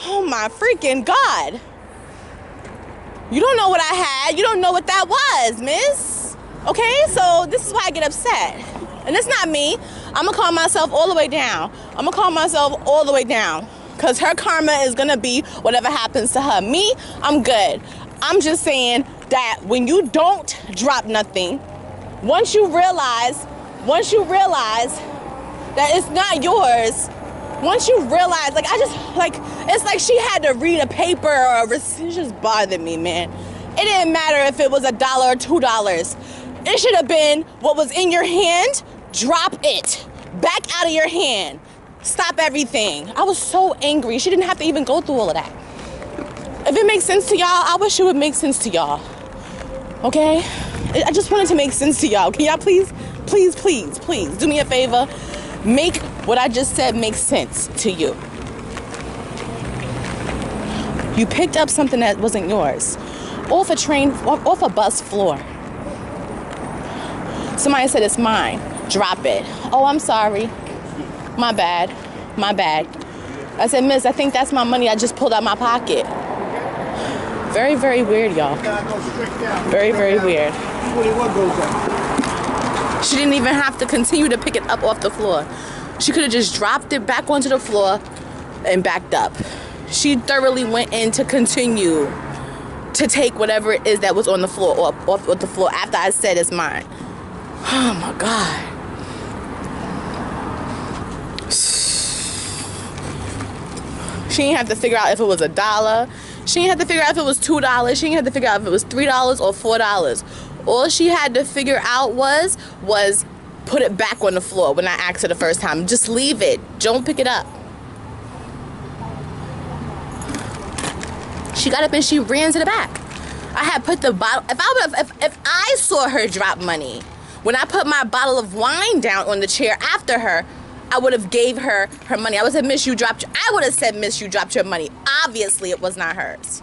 Oh my freaking God. You don't know what I had. You don't know what that was, miss. Okay, so this is why I get upset. And it's not me. I'm going to calm myself all the way down. I'm going to calm myself all the way down. Because her karma is going to be whatever happens to her. Me, I'm good. I'm just saying that when you don't drop nothing, once you realize that it's not yours, once you realize, it's like she had to read a paper or a receipt. It just bothered me, man. It didn't matter if it was $1 or $2. It should have been what was in your hand. Drop it back out of your hand. Stop everything. I was so angry. She didn't have to even go through all of that. If it makes sense to y'all, I wish it would make sense to y'all. Okay? I just wanted to make sense to y'all. Can y'all please do me a favor? Make what I just said make sense to you. You picked up something that wasn't yours off a bus floor. Somebody said it's mine. Drop it. Oh, I'm sorry. My bad. I said, miss, I think that's my money I just pulled out my pocket. Very, very weird, y'all. Very, very weird. She didn't even have to continue to pick it up off the floor. She could have just dropped it back onto the floor and backed up. She thoroughly went in to continue to take whatever it is that was on the floor or off the floor after I said it's mine. Oh my God. She didn't have to figure out if it was $1. She didn't have to figure out if it was $2. She didn't have to figure out if it was $3 or $4. All she had to figure out was put it back on the floor when I asked her the first time. Just leave it. Don't pick it up. She got up and she ran to the back. I had put the bottle. If I saw her drop money, when I put my bottle of wine down on the chair after her, I would have gave her her money. I would have said, miss, you dropped your money. Obviously, it was not hers.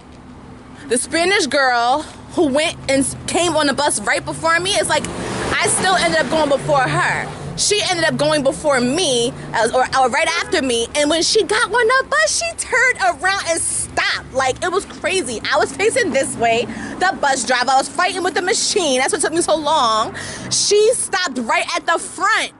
The Spanish girl who went and came on the bus right before me, it's like I still ended up going before her. She ended up going before me, or right after me, and when she got on the bus, she turned around and stopped. Like, it was crazy. I was facing this way, the bus driver, I was fighting with the machine. That's what took me so long. She stopped right at the front.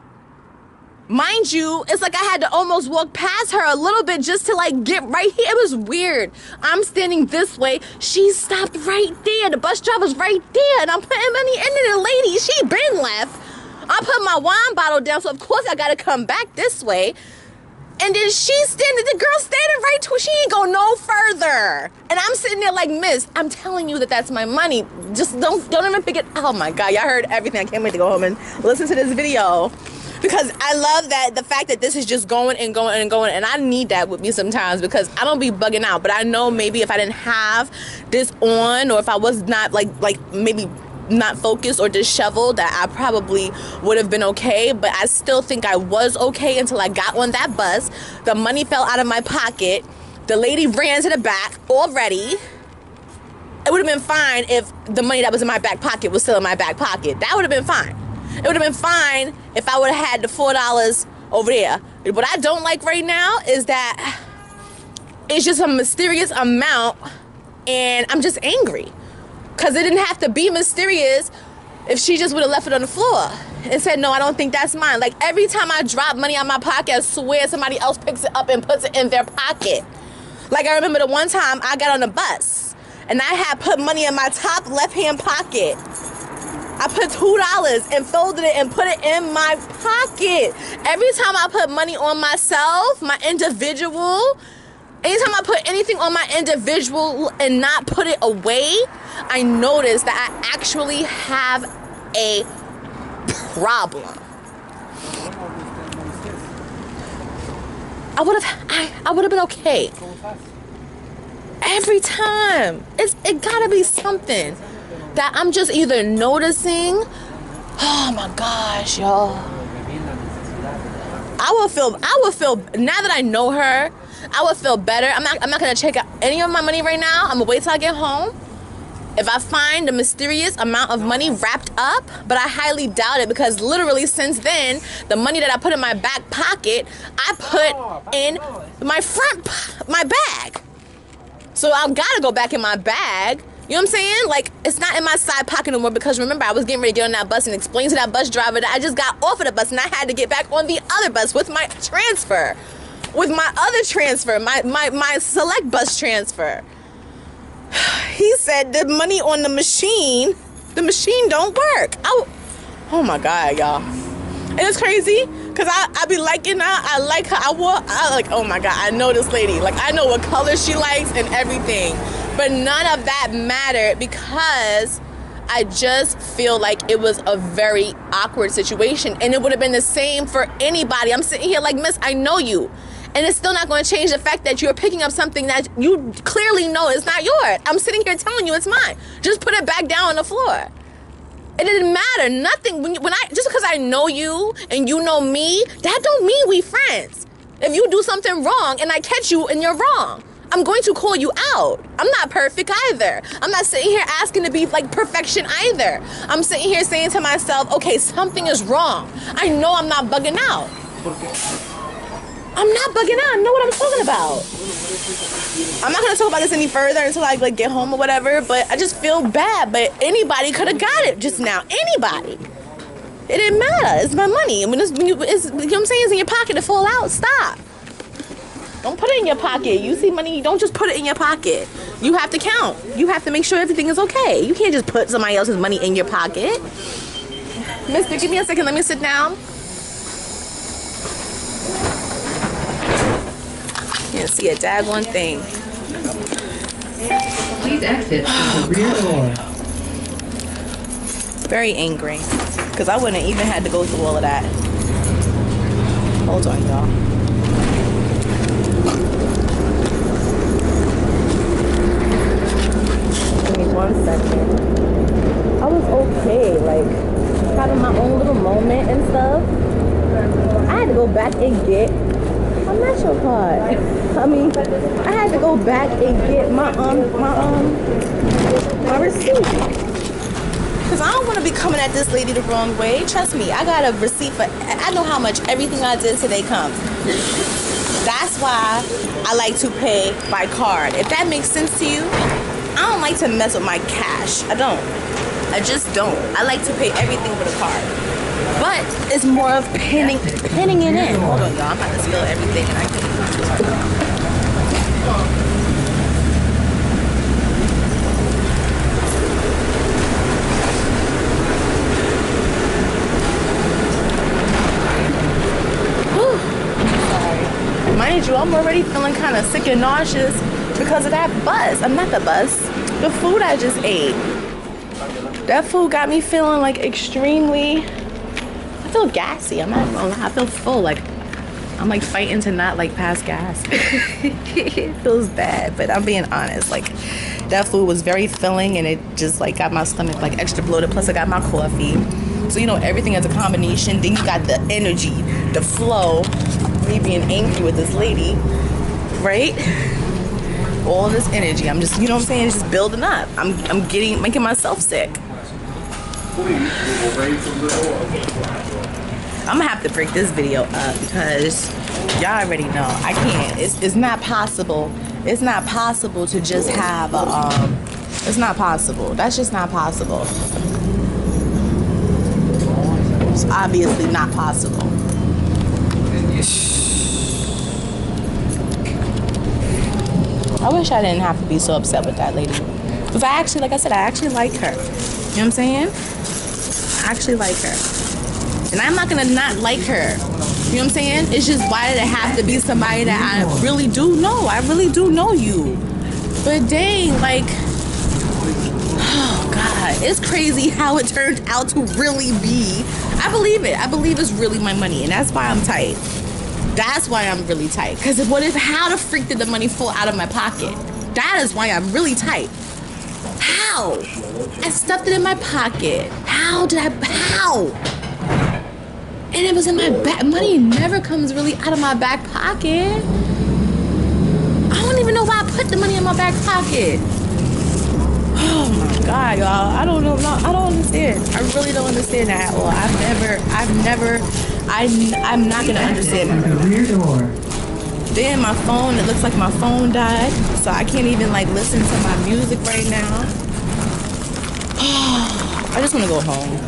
Mind you, it's like I had to almost walk past her a little bit just to like get right here. It was weird. I'm standing this way. She stopped right there. The bus driver's right there. And I'm putting money in it. The lady, she been left. I put my wine bottle down, so of course I gotta come back this way. And then the girl standing right to, she ain't go no further. And I'm sitting there like, miss, I'm telling you that that's my money. Just don't even pick it. Oh my God, y'all heard everything. I can't wait to go home and listen to this video. Because I love that the fact that this is just going and going and going, and I need that with me sometimes because I don't be bugging out. But I know maybe if I didn't have this on, or if I was not like maybe not focused or disheveled, that I probably would have been okay. But I still think I was okay until I got on that bus. The money fell out of my pocket. The lady ran to the back already. It would have been fine if the money that was in my back pocket was still in my back pocket. That would have been fine. It would have been fine if I would have had the $4 over there. What I don't like right now is that it's just a mysterious amount, and I'm just angry. Because it didn't have to be mysterious if she just would have left it on the floor and said, no, I don't think that's mine. Like, every time I drop money out my pocket, I swear somebody else picks it up and puts it in their pocket. Like, I remember the one time I got on the bus, and I had put money in my top left-hand pocket. I put $2 and folded it and put it in my pocket. Every time I put money on myself, my individual, anytime I put anything on my individual and not put it away, I notice that I actually have a problem. I would have been okay. Every time. It gotta be something that I'm just either noticing. Oh my gosh, y'all. I would feel now that I know her, I would feel better. I'm not gonna check out any of my money right now. I'm gonna wait till I get home. If I find the mysterious amount of money wrapped up, but I highly doubt it, because literally since then, the money that I put in my back pocket, I put in my bag. So I've gotta go back in my bag. You know what I'm saying? Like, it's not in my side pocket no more, because remember, I was getting ready to get on that bus and explain to that bus driver that I just got off of the bus and I had to get back on the other bus with my transfer. With my other transfer, my select bus transfer. He said the money on the machine don't work. Oh my God, y'all. And it's crazy, because I be liking her. I like her. Oh my God, I know this lady. Like, I know what color she likes and everything. But none of that mattered, because I just feel like it was a very awkward situation. And it would have been the same for anybody. I'm sitting here like, miss, I know you. And it's still not going to change the fact that you're picking up something that you clearly know is not yours. I'm sitting here telling you it's mine. Just put it back down on the floor. It didn't matter. Nothing. Just because I know you and you know me, that don't mean we friends. If you do something wrong and I catch you and you're wrong, I'm going to call you out. I'm not perfect either. I'm not sitting here asking to be like perfection either. I'm sitting here saying to myself, okay, something is wrong. I know I'm not bugging out. I'm not bugging out. I know what I'm talking about. I'm not going to talk about this any further until I get home or whatever, but I just feel bad. But anybody could have got it just now. Anybody. It didn't matter. It's my money. You know what I'm saying? It's in your pocket to fall out. Stop. Don't put it in your pocket. You see money, you don't just put it in your pocket. You have to count. You have to make sure everything is okay. You can't just put somebody else's money in your pocket. Mister, give me a second. Let me sit down. Can't see a daggone thing. Please exit through the rear door. Very angry, because I wouldn't have even had to go through all of that. Hold on, y'all. Give me 1 second. I was okay, like, having my own little moment and stuff. I had to go back and get my Metro card. I mean, I had to go back and get my receipt. Because I don't want to be coming at this lady the wrong way. Trust me, I got a receipt for, I know how much everything I did today comes. That's why I like to pay by card. If that makes sense to you, I don't like to mess with my cash. I don't. I just don't. I like to pay everything with a card. But it's more of pinning it in. Hold on, y'all. I'm about to spill everything and I can. Mind you, I'm already feeling kind of sick and nauseous because of that bus. I'm not the bus. The food I just ate. That food got me feeling like extremely, I feel gassy. I'm not gonna lie. I feel full. Like I'm like fighting to not like pass gas. It feels bad, but I'm being honest. Like that food was very filling and it just like got my stomach like extra bloated. Plus I got my coffee. So you know everything is a combination. Then you got the energy, the flow. Me being angry with this lady, right? all this energy. I'm just, you know what I'm saying? It's just building up. I'm making myself sick. I'm gonna have to break this video up because y'all already know I can't. It's not possible. It's not possible to just have a it's not possible. That's just not possible. It's obviously not possible. I wish I didn't have to be so upset with that lady. Because I actually, like I said, I actually like her. You know what I'm saying? I actually like her. And I'm not gonna not like her. You know what I'm saying? It's just, why did it have to be somebody that I really do know? I really do know you. But dang, like, oh God, it's crazy how it turned out to really be. I believe it. I believe it's really my money, and that's why I'm tight. That's why I'm really tight. Because how the freak did the money fall out of my pocket? That is why I'm really tight. How? I stuffed it in my pocket. How? And it was in my back. Money never comes really out of my back pocket. I don't even know why I put the money in my back pocket. Oh my God, y'all. I don't know. No, I don't understand. I really don't understand that at all. I'm not gonna understand that. Then my phone, it looks like my phone died. So I can't even like listen to my music right now. I just wanna go home.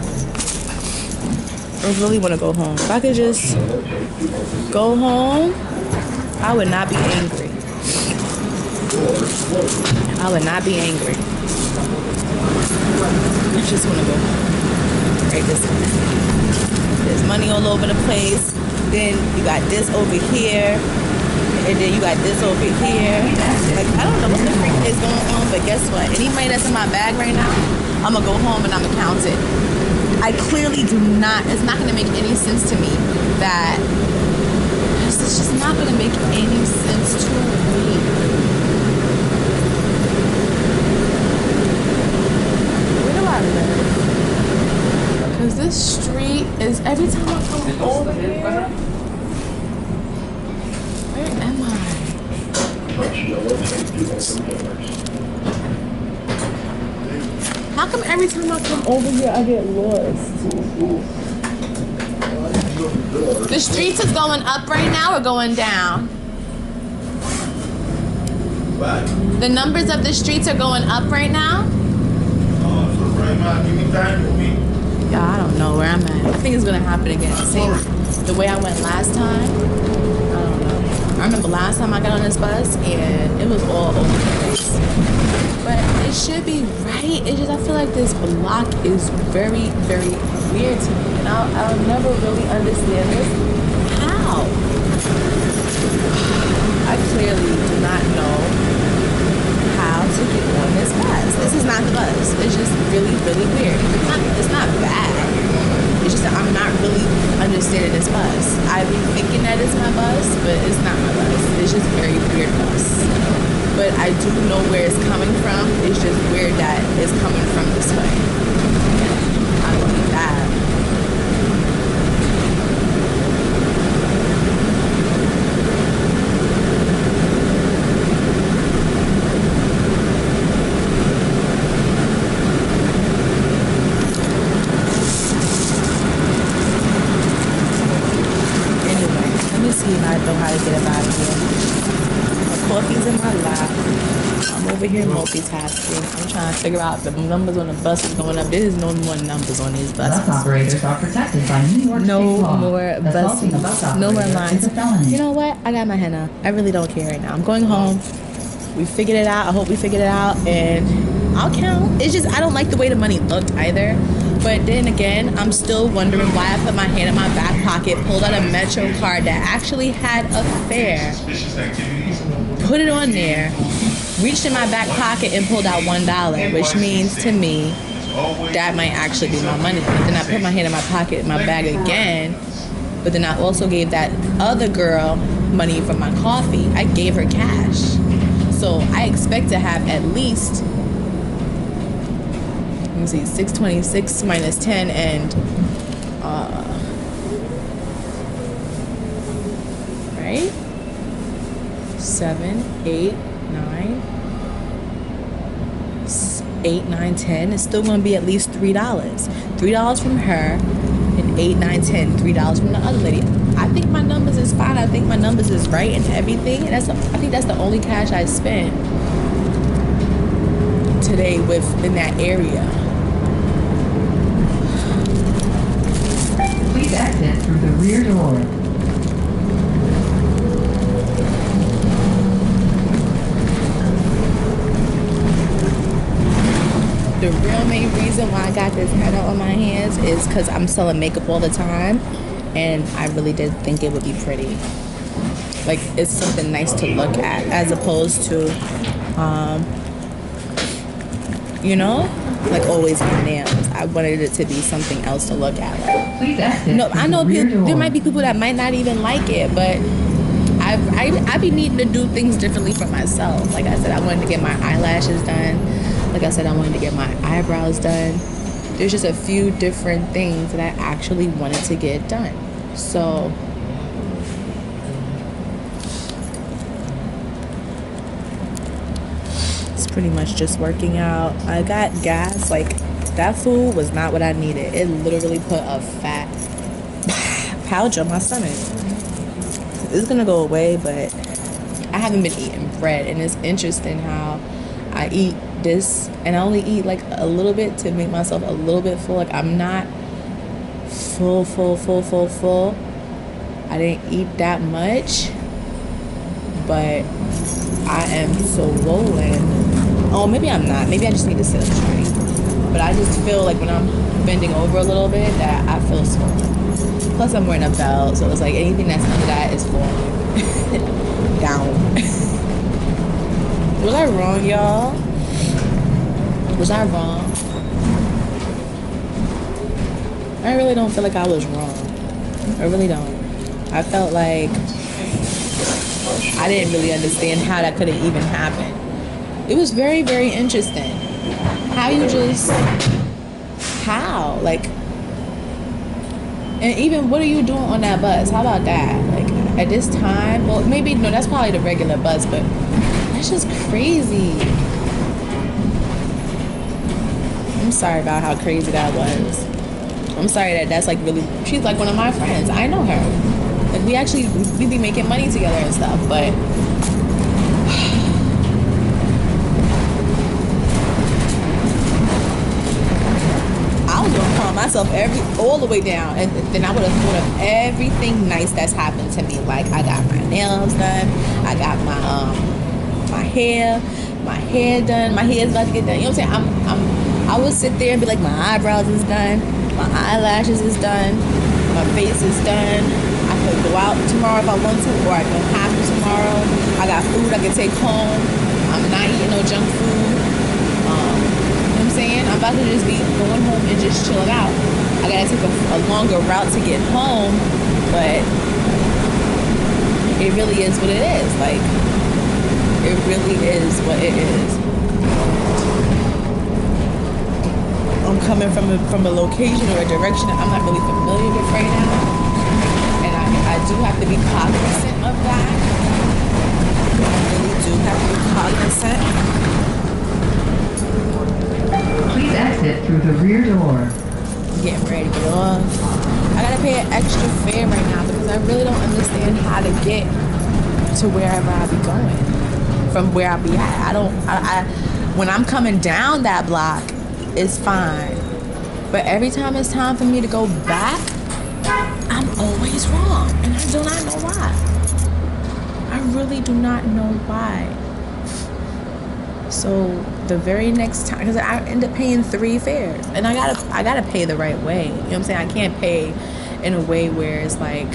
I really wanna go home. If I could just go home, I would not be angry. I would not be angry. I just wanna go home. Right this way. There's money all over the place. Then you got this over here. And then you got this over here. Like, I don't know what the freak is going on, but guess what? Any money that's in my bag right now, I'm gonna go home and I'm gonna count it. I clearly do not, it's not gonna make any sense to me that, it's just not gonna make any sense to me. Where do I live? Because this street is, every time I come over here, where am I? How come every time I come over here I get lost? The streets is going up right now or going down? What? The numbers of the streets are going up right now? So right now, give me time for me. Yeah, I don't know where I'm at. I think it's gonna happen again. Same the way I went last time. I don't know. I remember last time I got on this bus and it was all over the place. But it should be right. It's just I feel like this block is very, very weird to me. And I'll never really understand this. How? I clearly do not know how to get on this bus. This is not the bus. It's just really, really weird. It's not bad. It's just that I'm not really understanding this bus. I be thinking that it's my bus, but it's not my bus. It's just a very weird bus. But I do know where it's coming from. It's just weird that it's coming from this way. I believe that. I know how to get up out of here. My coffee's in my lap. I'm over here multitasking. I'm trying to figure out the numbers on the bus is going up. There is no more numbers on these buses. Bus operators are protected by New York No state law. more Assaulting a buses. bus No more operator lines. is a felony. You know what? I got my henna. I really don't care right now. I'm going home. We figured it out. I hope we figured it out. And I'll count. It's just I don't like the way the money looked either. But then again, I'm still wondering why I put my hand in my back pocket, pulled out a Metro card that actually had a fare, put it on there, reached in my back pocket and pulled out $1, which means to me that might actually be my money. But then I put my hand in my pocket, in my bag again, but then I also gave that other girl money for my coffee. I gave her cash. So I expect to have at least, let me see, 626 minus 10 and right? 7, 8, 9, 8, 9, 10. It's still gonna be at least $3. $3 from her, and 8, 9, 10. $3 from the other lady. I think my numbers is fine. I think my numbers is right and everything. And I think that's the only cash I spent today in that area. Please exit through the rear door. The real main reason why I got this henna on my hands is because I'm selling makeup all the time, and I really did think it would be pretty. Like, it's something nice to look at, as opposed to, you know, like always my nails. I wanted it to be something else to look at. Like, Please exit. no, I know there might be people that might not even like it, but I be needing to do things differently for myself. Like I said, I wanted to get my eyelashes done. Like I said, I wanted to get my eyebrows done. There's just a few different things that I actually wanted to get done. So it's pretty much just working out. I got gas. Like, that food was not what I needed. It literally put a fat pouch on my stomach. It's gonna go away, but I haven't been eating bread, and it's interesting how I eat this and I only eat like a little bit to make myself a little bit full. Like, I'm not full. I didn't eat that much, but I am so swollen. Oh, maybe I'm not. Maybe I just need to sit up straight. But I just feel like when I'm bending over a little bit that I feel swollen. Plus I'm wearing a belt, so it's like anything that's under that is falling down. Was I wrong, y'all? Was I wrong? I really don't feel like I was wrong. I really don't. I felt like I didn't really understand how that could have even happened. It was very, very interesting. How? Like, and even what are you doing on that bus? How about that? Like, at this time, well, maybe, no, that's probably the regular bus, but that's just crazy. I'm sorry about how crazy that was. I'm sorry that's like really, she's like one of my friends. I know her. Like, we be making money together and stuff, but I was gonna calm myself all the way down, and then I would have thought of everything nice that's happened to me. Like, I got my nails done, I got my hair done, my hair's about to get done. You know what I'm saying? I would sit there and be like, my eyebrows is done, my eyelashes is done, my face is done. I could go out tomorrow if I want to, or I don't have to tomorrow. I got food I can take home. I'm not eating no junk food. You know what I'm saying? I'm about to just be going home and just chilling out. I gotta take a longer route to get home, but it really is what it is. Like, it really is what it is. I'm coming from a location or a direction that I'm not really familiar with right now, and I do have to be cognizant of that. I really do have to be cognizant. Please exit through the rear door. I'm getting ready to get off. I gotta pay an extra fare right now because I really don't understand how to get to wherever I be going from where I be at. I when I'm coming down that block, it's fine, but every time it's time for me to go back, I'm always wrong, and I do not know why. I really do not know why. So the very next time, because I end up paying 3 fares, and I gotta pay the right way. You know what I'm saying? I can't pay in a way where it's like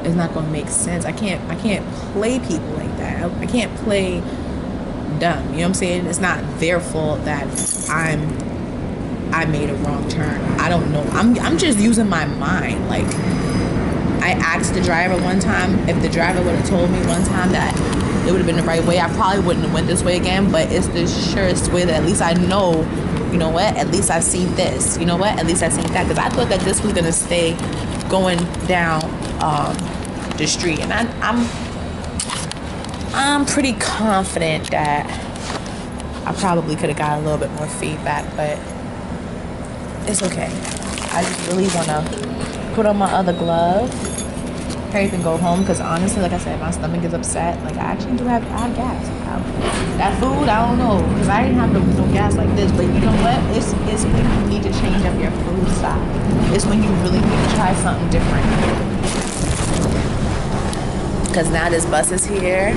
it's not gonna make sense. I can't play people like that. I can't play dumb. You know what I'm saying? It's not their fault that I made a wrong turn. I don't know. I'm just using my mind. Like, I asked the driver one time. If the driver would have told me one time that it would have been the right way, I probably wouldn't have went this way again. But it's the surest way that at least I know, you know what? At least I seen this. You know what? At least I seen that. Because I thought that this was gonna stay going down the street, and I'm I'm pretty confident that I probably could have got a little bit more feedback, but it's okay. I just really want to put on my other glove, hurry up and go home, because honestly, like I said, my stomach is upset. Like, I actually do have gas. That food, I don't know, because I didn't have no gas like this, but you know what? It's when you need to change up your food style. It's when you really need to try something different. Because now this bus is here,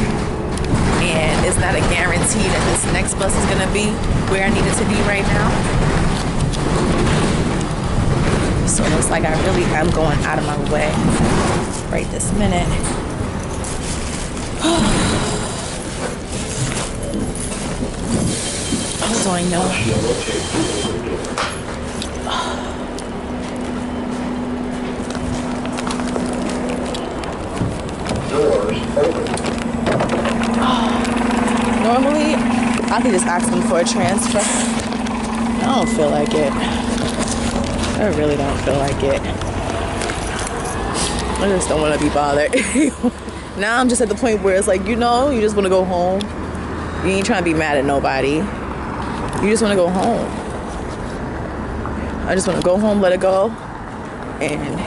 and it's not a guarantee that this next bus is going to be where I need it to be right now. So it looks like I really am going out of my way right this minute. How do I know? Doors open. Normally, I could just ask them for a transfer. I don't feel like it. I really don't feel like it. I just don't want to be bothered. Now I'm just at the point where it's like, you know, you just want to go home. You ain't trying to be mad at nobody. You just want to go home. I just want to go home, let it go, and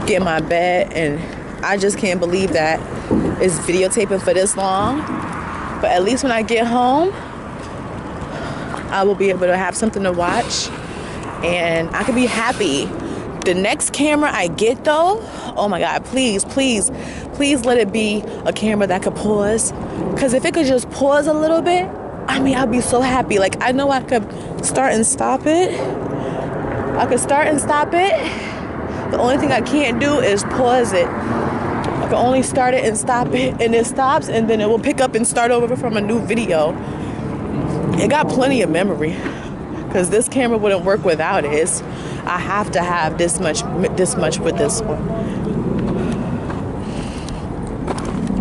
get in my bed. And I just can't believe that it's videotaping for this long. But at least when I get home, I will be able to have something to watch, and I can be happy. The next camera I get, though, oh my God, please, please, please let it be a camera that could pause. Because if it could just pause a little bit, I mean, I'd be so happy. Like, I know I could start and stop it. I could start and stop it. The only thing I can't do is pause it. I can only start it and stop it, and it stops, and then it will pick up and start over from a new video. It got plenty of memory, because this camera wouldn't work without it. I have to have this much with this one.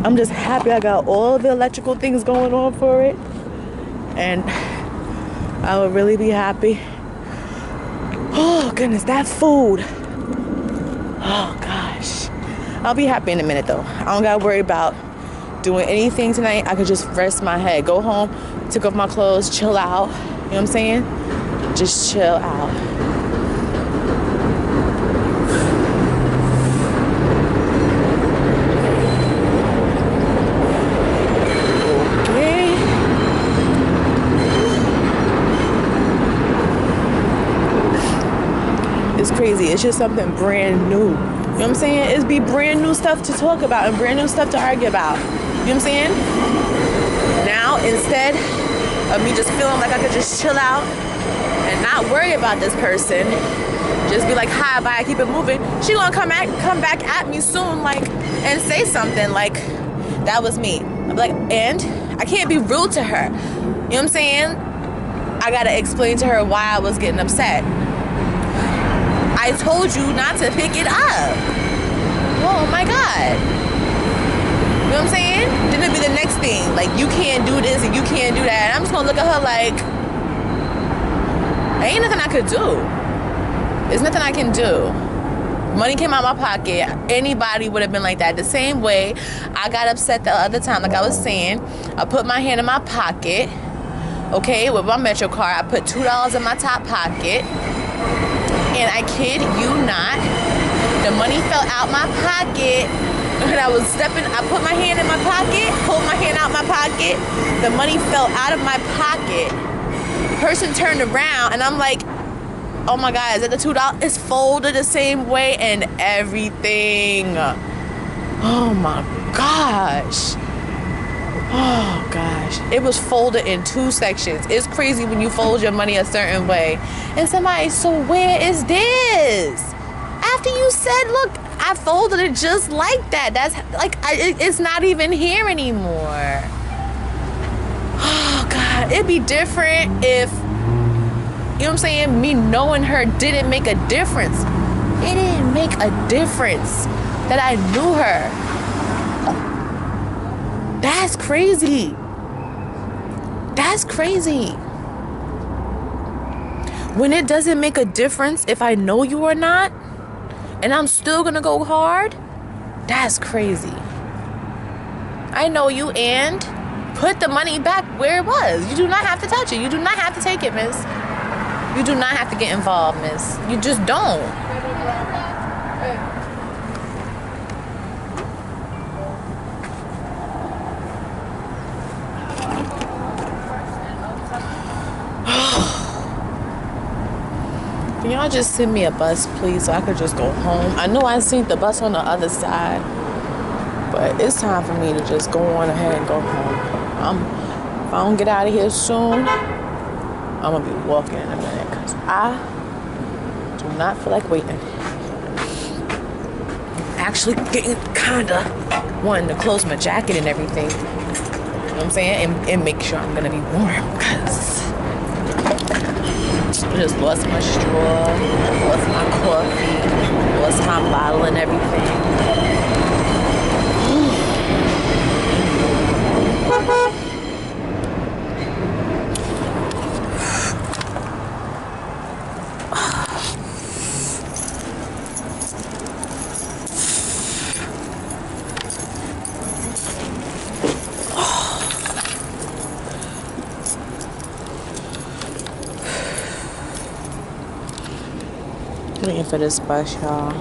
I'm just happy I got all the electrical things going on for it, and I will really be happy. Oh goodness, that food. Oh gosh. I'll be happy in a minute though. I don't gotta worry about doing anything tonight. I could just rest my head, go home, take off my clothes, chill out. You know what I'm saying? Just chill out. Okay. It's crazy. It's just something brand new. You know what I'm saying? It's be brand new stuff to talk about and brand new stuff to argue about. You know what I'm saying? Now, instead of me just feeling like I could just chill out and not worry about this person, just be like, hi, bye, keep it moving, she gonna come back at me soon, like, and say something like, that was me. I'm like, and I can't be rude to her. You know what I'm saying? I gotta explain to her why I was getting upset. I told you not to pick it up. Oh my God. You know what I'm saying? Then it'll be the next thing. Like, you can't do this and you can't do that. And I'm just gonna look at her like, there ain't nothing I could do. There's nothing I can do. Money came out of my pocket. Anybody would have been like that. The same way I got upset the other time, like I was saying, I put my hand in my pocket, okay, with my Metro card. I put $2 in my top pocket. And I kid you not, the money fell out my pocket. And I was stepping, I put my hand in my pocket, pulled my hand out my pocket. The money fell out of my pocket. Person turned around and I'm like, oh my God, is that the $2? It's folded the same way and everything. Oh my gosh. Oh gosh. It was folded in 2 sections. It's crazy when you fold your money a certain way. And somebody, so where is this? After you said, look, I folded it just like that. That's like, it's not even here anymore. Oh God, it'd be different if, you know what I'm saying, me knowing her didn't make a difference. It didn't make a difference that I knew her. That's crazy. That's crazy. When it doesn't make a difference if I know you or not, and I'm still gonna go hard, that's crazy. I know you, and put the money back where it was. You do not have to touch it. You do not have to take it, miss. You do not have to get involved, miss. You just don't. Can y'all just send me a bus, please, so I could just go home? I know I seen the bus on the other side, but it's time for me to just go on ahead and go home. If I don't get out of here soon, I'm gonna be walking in a minute because I do not feel like waiting. I'm actually getting kinda wanting to close my jacket and everything. You know what I'm saying? And make sure I'm gonna be warm because I just lost my straw, lost my coffee, lost my bottle and everything. Waiting for this bus, y'all.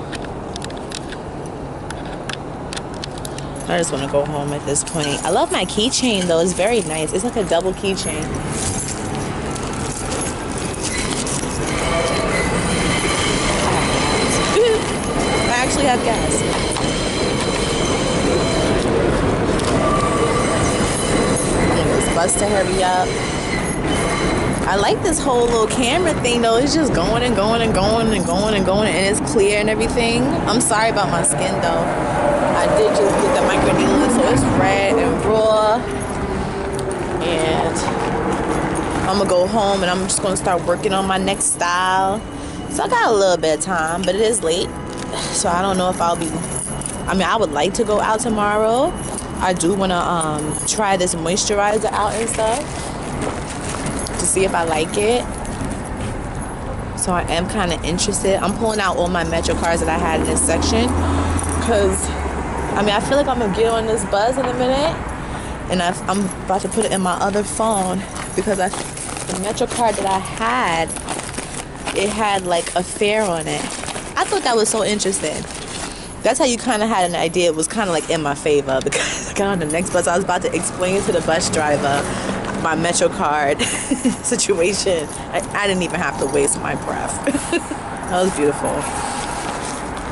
I just want to go home at this point. I love my keychain though. It's very nice. It's like a double keychain. I actually have gas. I need this bus to hurry up. I like this whole little camera thing though. It's just going and going and going and going and going, and it's clear and everything. I'm sorry about my skin though. I did just get the microneedling, so it's red and raw. And I'm gonna go home and I'm just gonna start working on my next style. So I got a little bit of time, but it is late. So I don't know if I'll be, I would like to go out tomorrow. I do wanna try this moisturizer out and stuff, to see if I like it. So I am kind of interested. I'm pulling out all my Metro cards that I had in this section because I feel like I'm gonna get on this bus in a minute, and I'm about to put it in my other phone because the Metro card that I had, it had like a fare on it. I thought that was so interesting. That's how you kind of had an idea. It was kind of like in my favor because I got on the next bus. I was about to explain to the bus driver my Metro card situation. I didn't even have to waste my breath. That was beautiful.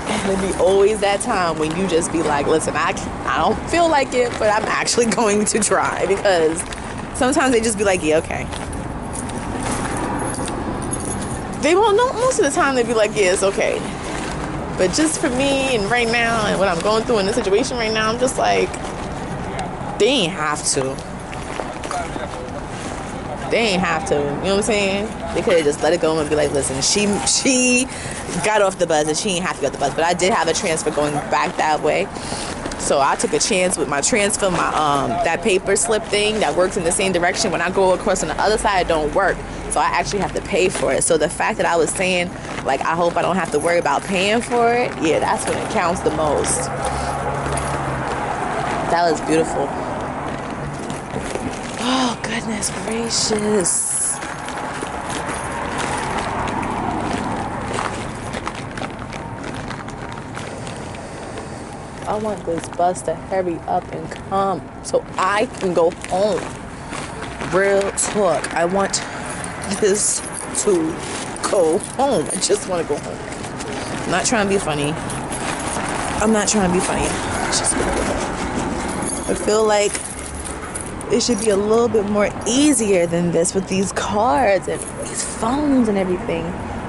And it'd be always that time when you just be like, listen, I don't feel like it, but I'm actually going to try, because sometimes they just be like, yeah, okay. They won't know. Most of the time they be like, yeah, it's okay. But just for me and right now and what I'm going through in this situation right now, I'm just like, they ain't have to. They ain't have to. You know what I'm saying? They could have just let it go and be like, listen, she got off the bus and she ain't have to get off the bus. But I did have a transfer going back that way. So I took a chance with my transfer, my that paper slip thing that works in the same direction. When I go across on the other side, it don't work. So I actually have to pay for it. So the fact that I was saying, like, I hope I don't have to worry about paying for it, yeah, that's when it counts the most. That was beautiful. Oh, goodness gracious. I want this bus to hurry up and come so I can go home. Real talk. I want this to go home. I just want to go home. I'm not trying to be funny. I'm not trying to be funny. I just want to go home. I feel like it should be a little bit more easier than this with these cards and these phones and everything.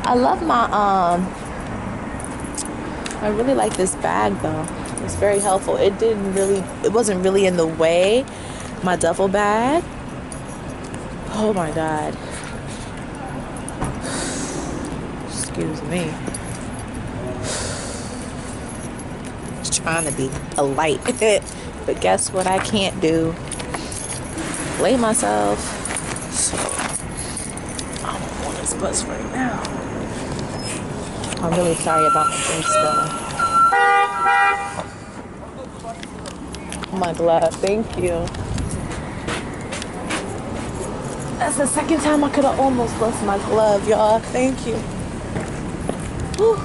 I love my I really like this bag though. It's very helpful. It wasn't really in the way. My duffel bag. Oh my God. Excuse me. Just trying to be polite. But guess what I can't do? Blame myself. So I'm on this bus right now. I'm really sorry about my drinks though. my glove. Thank you. That's the second time I could have almost lost my glove, y'all. Thank you. Whew.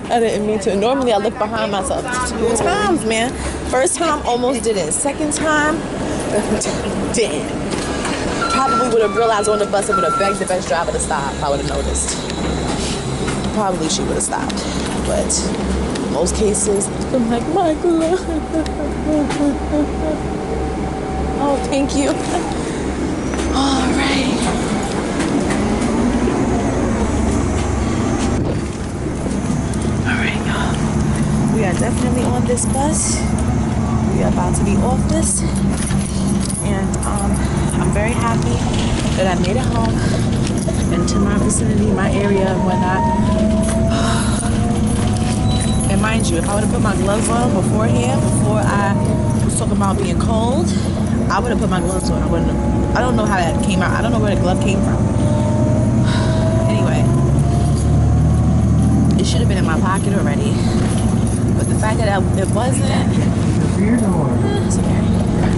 I didn't mean to. Normally I look behind myself 2 times, man. First time, almost did it. Second time, didn't. Probably would have realized on the bus and would have begged the bus driver to stop. I would have noticed. Probably she would have stopped. But in most cases, I'm like, my glove. Oh, thank you. All right. All right, y'all. We are definitely on this bus. We are about to be off this. And I'm very happy that I made it home into my vicinity, my area, and whatnot. And mind you, if I would have put my gloves on beforehand, before I was talking about being cold, I would have put my gloves on. I don't know how that came out. I don't know where the glove came from. Anyway, it should have been in my pocket already. But the fact that it wasn't,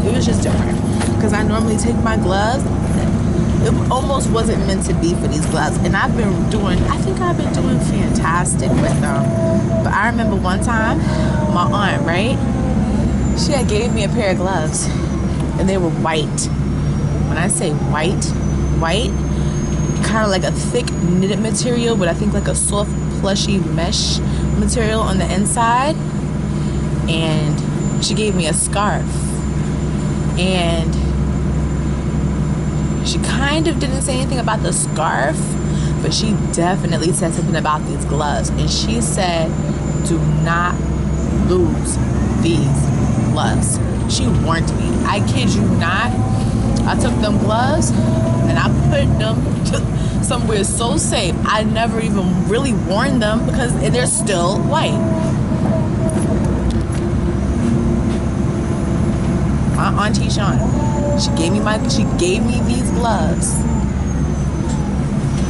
it was just different. Because I normally take my gloves. It almost wasn't meant to be for these gloves. And I think I've been doing fantastic with them. But I remember one time, my aunt, right? She had gave me a pair of gloves. And they were white. When I say white, kind of like a thick knitted material, but I think like a soft, plushy mesh material on the inside. And she gave me a scarf. And she kind of didn't say anything about the scarf, but she definitely said something about these gloves. And she said, do not lose these gloves. She warned me. I kid you not. I took them gloves and I put them somewhere so safe. I never even really worn them because they're still white. My auntie Sean, she gave me these gloves,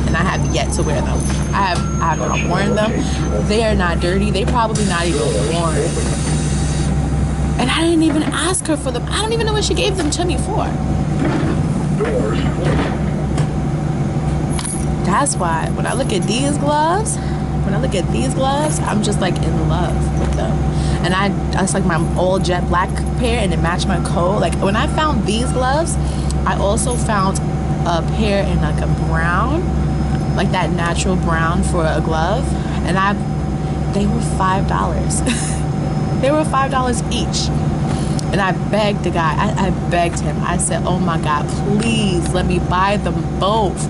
and I have yet to wear them. I have not worn them. They are not dirty. They probably not even worn. And I didn't even ask her for them. I don't even know what she gave them to me for. That's why when I look at these gloves, I'm just like in love with them. And that's like my all jet black pair, and it matched my coat. Like when I found these gloves, I also found a pair in like a brown, like that natural brown for a glove, and they were $5. They were $5 each. And I begged the guy, I begged him. I said, oh my God, please let me buy them both.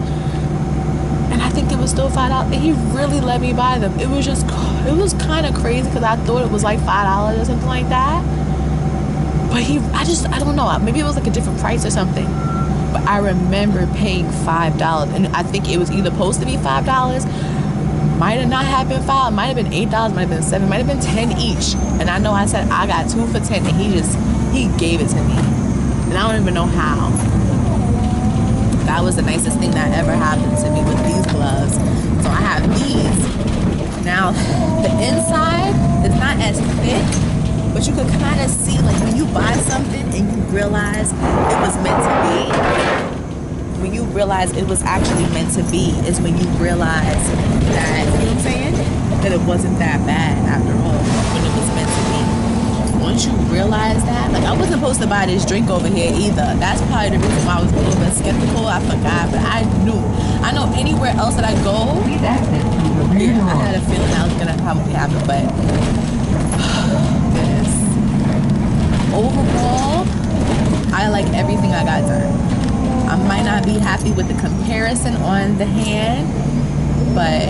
And I think it was still $5. And he really let me buy them. It was kind of crazy because I thought it was like $5 or something like that. But I don't know. Maybe it was like a different price or something. But I remember paying $5. And I think it was either supposed to be $5. Might have not have been $5. Might have been $8. Might have been $7. Might have been $10 each. And I know I said I got 2 for $10, and he gave it to me. And I don't even know how. That was the nicest thing that ever happened to me with these gloves. So I have these. Now the inside is not as thick, but you could kind of see, like when you buy something and you realize it was meant to be. When you realize it was actually meant to be is when you realize that, you know what I'm saying? That it wasn't that bad after all, when it was meant to be. Once you realize that, like I wasn't supposed to buy this drink over here either. That's probably the reason why I was a little bit skeptical. I forgot, but I know anywhere else that I go, yeah, I had a feeling that was gonna probably happen, but goodness. Overall, I like everything I got done. I might not be happy with the comparison on the hand, but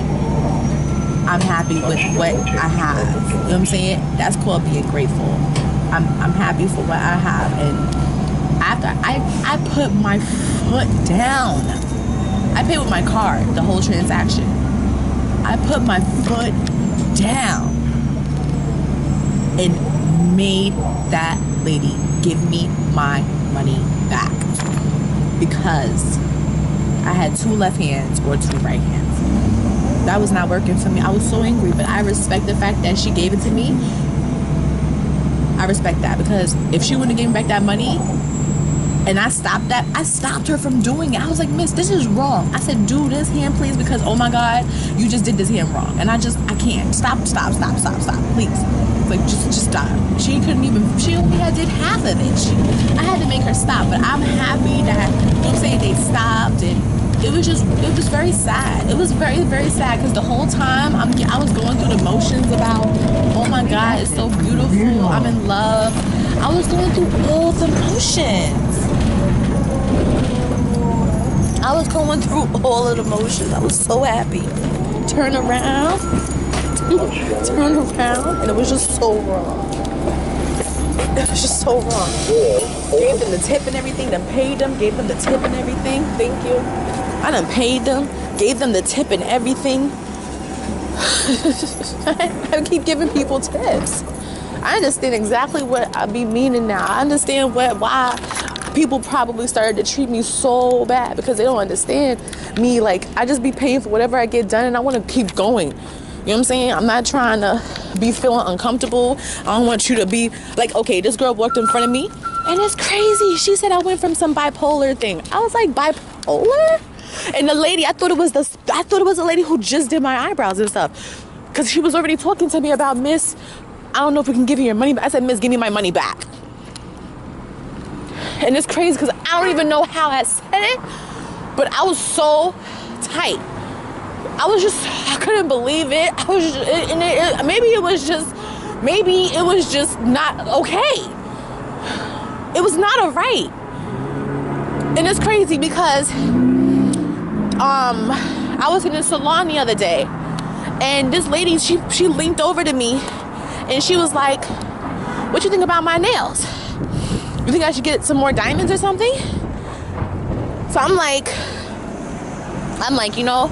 I'm happy with what I have. You know what I'm saying? That's called being grateful. I'm happy for what I have. And after I put my foot down, I paid with my card, the whole transaction. I put my foot down and made that lady give me my money back. Because I had 2 left hands or 2 right hands. That was not working for me. I was so angry, but I respect the fact that she gave it to me. I respect that, because if she wouldn't have given back that money and I stopped her from doing it. I was like, miss, this is wrong. I said, do this hand, please, because oh my God, you just did this hand wrong. And I can't. Stop, please. Like, just stop. She only did half of it. I had to make her stop, but I'm happy that, you know what I'm saying, they stopped. And it was very sad. It was very, very sad, because the whole time I was going through the motions about, oh my God, it's so beautiful, I'm in love. I was going through all the motions. I was going through all of the motions. I was so happy. Turn around, and it was just so wrong. It was just so wrong. Gave them the tip and everything, then paid them, gave them the tip and everything. Thank you. I done paid them, gave them the tip and everything. I keep giving people tips. I understand exactly what I be meaning now. I understand why people probably started to treat me so bad, because they don't understand me. Like, I just be paying for whatever I get done, and I want to keep going. You know what I'm saying? I'm not trying to be feeling uncomfortable. I don't want you to be like, okay, this girl walked in front of me, and it's crazy. She said I went from some bipolar thing. I was like, bipolar? And the lady, I thought it was a lady who just did my eyebrows and stuff, because she was already talking to me about, miss, I don't know if we can give you your money back. I said, miss, give me my money back. And it's crazy because I don't even know how I said it, but I was so tight. I couldn't believe it. Maybe it was just not okay. It was not alright. And it's crazy because I was in the salon the other day, and this lady, she leaned over to me, and she was like, what you think about my nails? You think I should get some more diamonds or something? So I'm like, you know,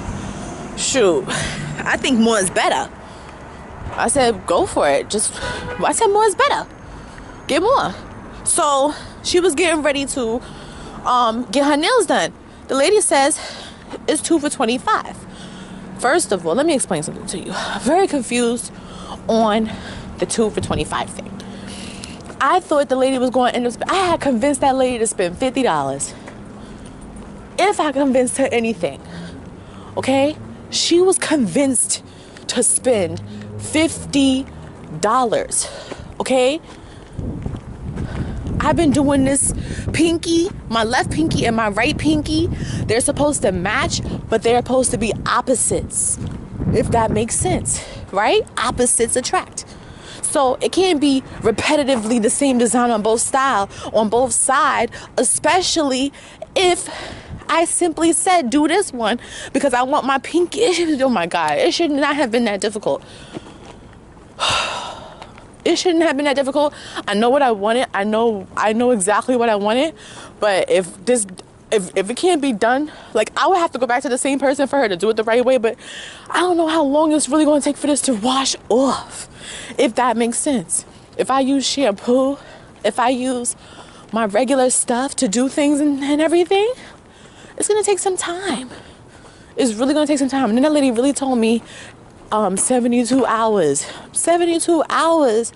shoot, I think more is better. I said, go for it. I said more is better. Get more. So she was getting ready to get her nails done. The lady says it's 2 for $25. First of all, let me explain something to you. I'm very confused on the 2 for $25 thing. I thought the lady was going to end up, I had convinced that lady to spend $50. If I convinced her anything, okay? She was convinced to spend $50, okay? I've been doing this pinky, my left pinky and my right pinky, they're supposed to match, but they're supposed to be opposites, if that makes sense, right? Opposites attract. So it can't be repetitively the same design on both sides, especially if I simply said do this one because I want my pinky. Oh my God, it should not have been that difficult. It shouldn't have been that difficult. I know what I wanted. I know exactly what I wanted. But if it can't be done, like, I would have to go back to the same person for her to do it the right way. But I don't know how long it's really going to take for this to wash off, if that makes sense. If I use shampoo, if I use my regular stuff to do things and everything, it's going to take some time. It's really going to take some time. And then that lady really told me 72 hours. 72 hours.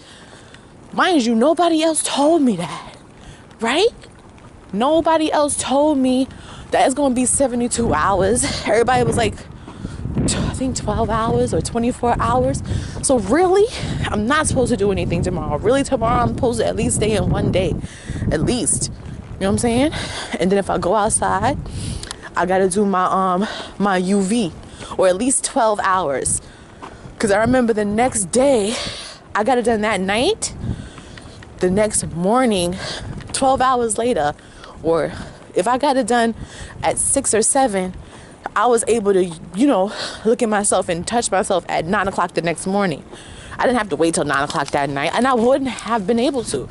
Mind you, nobody else told me that, right? Nobody else told me that it's going to be 72 hours. Everybody was like, I think 12 hours or 24 hours. So really, I'm not supposed to do anything tomorrow. Really, tomorrow I'm supposed to at least stay in one day. At least. You know what I'm saying? And then if I go outside, I got to do my UV, or at least 12 hours. Because I remember the next day, I got it done that night. The next morning, 12 hours later, or if I got it done at 6 or 7, I was able to, you know, look at myself and touch myself at 9 o'clock the next morning. I didn't have to wait till 9 o'clock that night, and I wouldn't have been able to.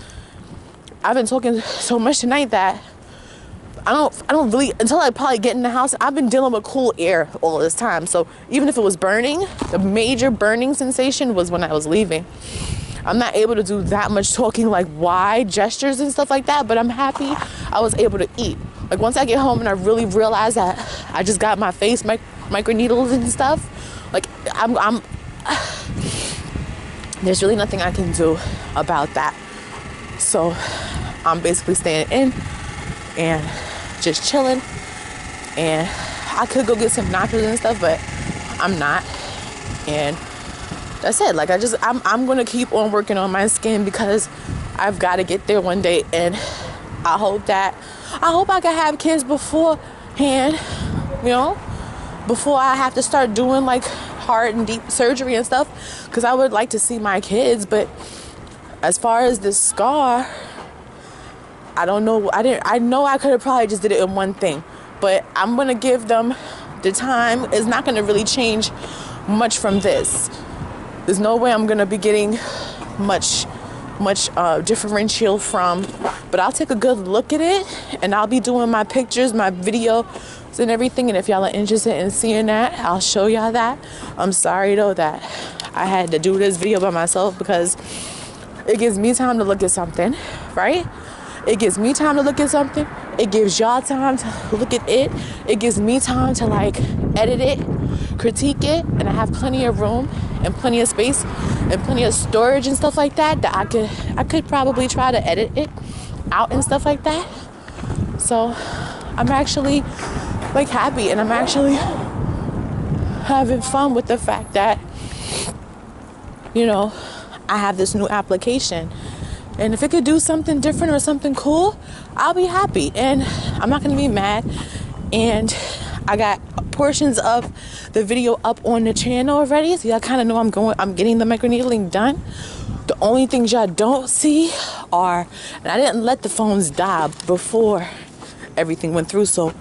I've been talking so much tonight that I don't really, until I probably get in the house, I've been dealing with cool air all this time. So even if it was burning, the major burning sensation was when I was leaving. I'm not able to do that much talking, like wide gestures and stuff like that, but I'm happy I was able to eat. Like, once I get home and I really realize that I just got my face microneedles and stuff, like, I'm there's really nothing I can do about that. So I'm basically staying in and just chilling. And I could go get some nachos and stuff, but I'm not. And that's it. Like I'm gonna keep on working on my skin because I've got to get there one day. And I hope I can have kids beforehand, you know, before I have to start doing like hard and deep surgery and stuff, because I would like to see my kids. But as far as this scar, I don't know. I know I could have probably just did it in one thing, but I'm gonna give them the time. It's not gonna really change much from this. There's no way I'm gonna be getting much differential from, but I'll take a good look at it, and I'll be doing my pictures, my videos and everything. And if y'all are interested in seeing that, I'll show y'all that. I'm sorry though that I had to do this video by myself, because it gives me time to look at something, right? It gives me time to look at something. It gives y'all time to look at it. It gives me time to like edit it, critique it, and I have plenty of room and plenty of space and plenty of storage and stuff like that I could probably try to edit it out and stuff like that. So I'm actually like happy, and I'm actually having fun with the fact that, you know, I have this new application. And if it could do something different or something cool, I'll be happy. And I'm not going to be mad. And I got portions of the video up on the channel already. So y'all kind of know I'm getting the microneedling done. The only things y'all don't see are, and I didn't let the phones die before everything went through. So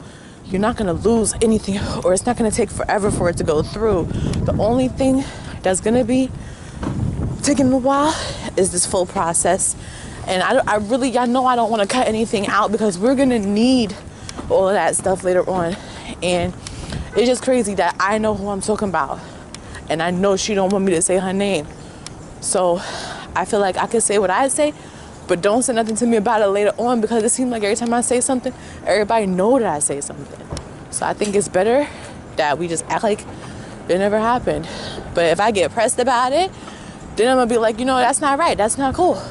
you're not going to lose anything, or it's not going to take forever for it to go through. The only thing that's going to be taking a while is this full process. And I really, y'all know I don't want to cut anything out, because we're gonna need all of that stuff later on. And it's just crazy that I know who I'm talking about, and I know she don't want me to say her name. So I feel like I could say what I say, but don't say nothing to me about it later on, because it seems like every time I say something, everybody know that I say something. So I think it's better that we just act like it never happened. But if I get pressed about it, then I'm gonna be like, you know, that's not right. That's not cool.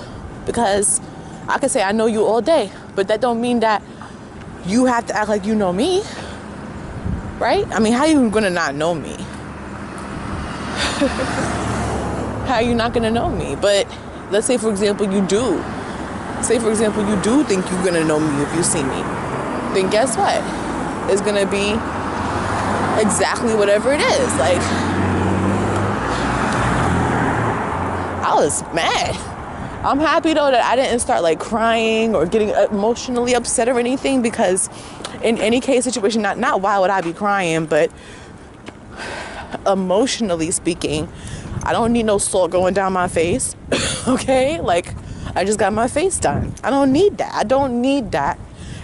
Because I could say I know you all day, but that don't mean that you have to act like you know me, right? I mean, how you gonna not know me? How are you not gonna know me? But let's say, for example, you do. Say, for example, you do think you're gonna know me if you see me. Then guess what? It's gonna be exactly whatever it is. Like, I was mad. I'm happy though that I didn't start like crying or getting emotionally upset or anything, because in any case situation, not why would I be crying, but emotionally speaking, I don't need no salt going down my face. Okay, like I just got my face done. I don't need that.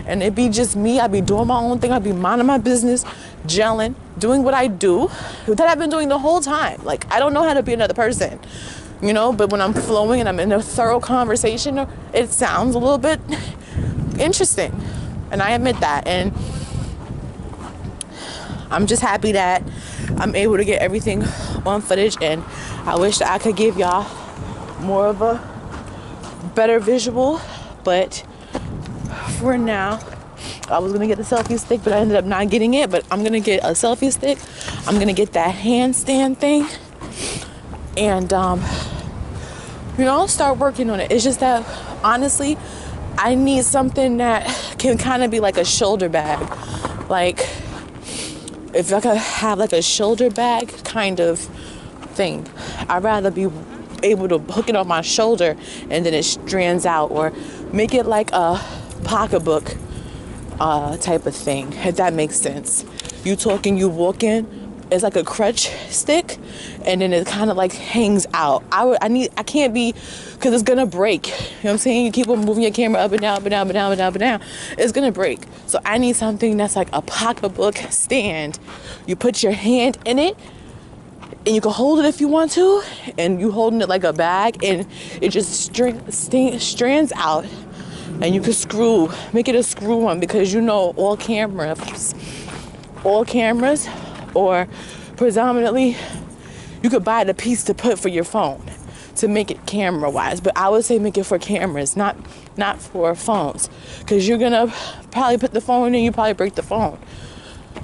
And it be just me. I be doing my own thing. I be minding my business, gelling, doing what I do that I've been doing the whole time. Like, I don't know how to be another person. You know, but when I'm flowing and I'm in a thorough conversation, it sounds a little bit interesting. And I admit that. And I'm just happy that I'm able to get everything on footage. And I wish that I could give y'all more of a better visual. But for now, I was going to get the selfie stick, but I ended up not getting it. But I'm going to get a selfie stick. I'm going to get that handstand thing. And, you know, start working on it. It's just that, honestly, I need something that can kind of be like a shoulder bag. Like, if I could have like a shoulder bag kind of thing, I'd rather be able to hook it on my shoulder and then it strands out, or make it like a pocketbook type of thing, if that makes sense. You talking, you walking. It's like a crutch stick, and then it kind of like hangs out. I can't be, because it's gonna break. You know what I'm saying? You keep on moving your camera up and down, up and down, up and down, up and down, up and down. It's gonna break. So I need something that's like a pocketbook stand. You put your hand in it, and you can hold it if you want to, and you holding it like a bag, and it just strands out, and you can make it a screw one, because you know all cameras, or predominantly, you could buy the piece to put for your phone. to make it camera wise, but I would say make it for cameras, not for phones, because you're gonna probably put the phone in, you probably break the phone.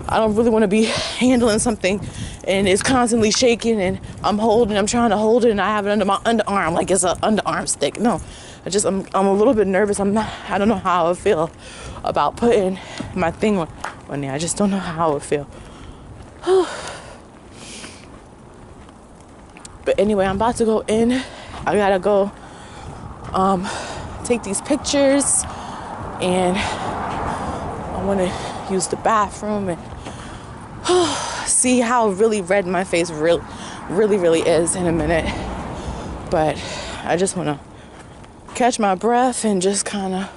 I don't really want to be handling something and it's constantly shaking and I'm trying to hold it and I have it under my underarm like it's an underarm stick. No, I'm a little bit nervous. I don't know how I would feel about putting my thing on there. I just don't know how I would feel. But anyway, I'm about to go in. I gotta go take these pictures and I want to use the bathroom and see how really red my face really is in a minute. But I just want to catch my breath and just kind of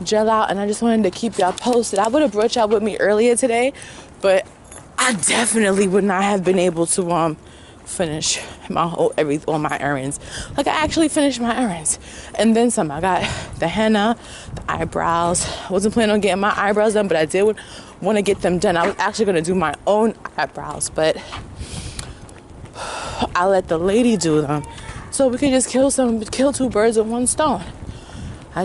gel out, and I just wanted to keep y'all posted. I would have brought y'all with me earlier today, but I definitely would not have been able to finish all my errands. Like, I actually finished my errands and then some. I got the henna, the eyebrows. I wasn't planning on getting my eyebrows done, but I did want to get them done. I was actually going to do my own eyebrows, but I let the lady do them so we could just kill two birds with one stone. I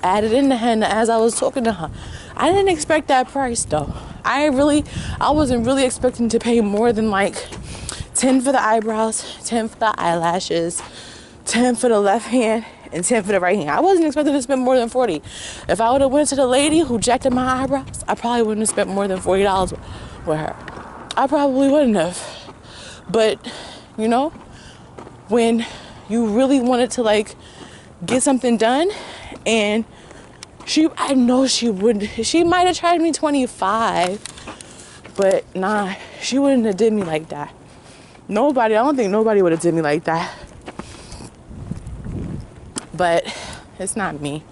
added in the henna as I was talking to her. I didn't expect that price though. I wasn't really expecting to pay more than like 10 for the eyebrows, 10 for the eyelashes, 10 for the left hand, and 10 for the right hand. I wasn't expecting to spend more than 40. If I would have went to the lady who jacked up my eyebrows, I probably wouldn't have spent more than $40 with her. I probably wouldn't have. But, you know, when you really wanted to like get something done, and I know she might have charged me $25, but nah, she wouldn't have did me like that. I don't think nobody would have did me like that. But it's not me.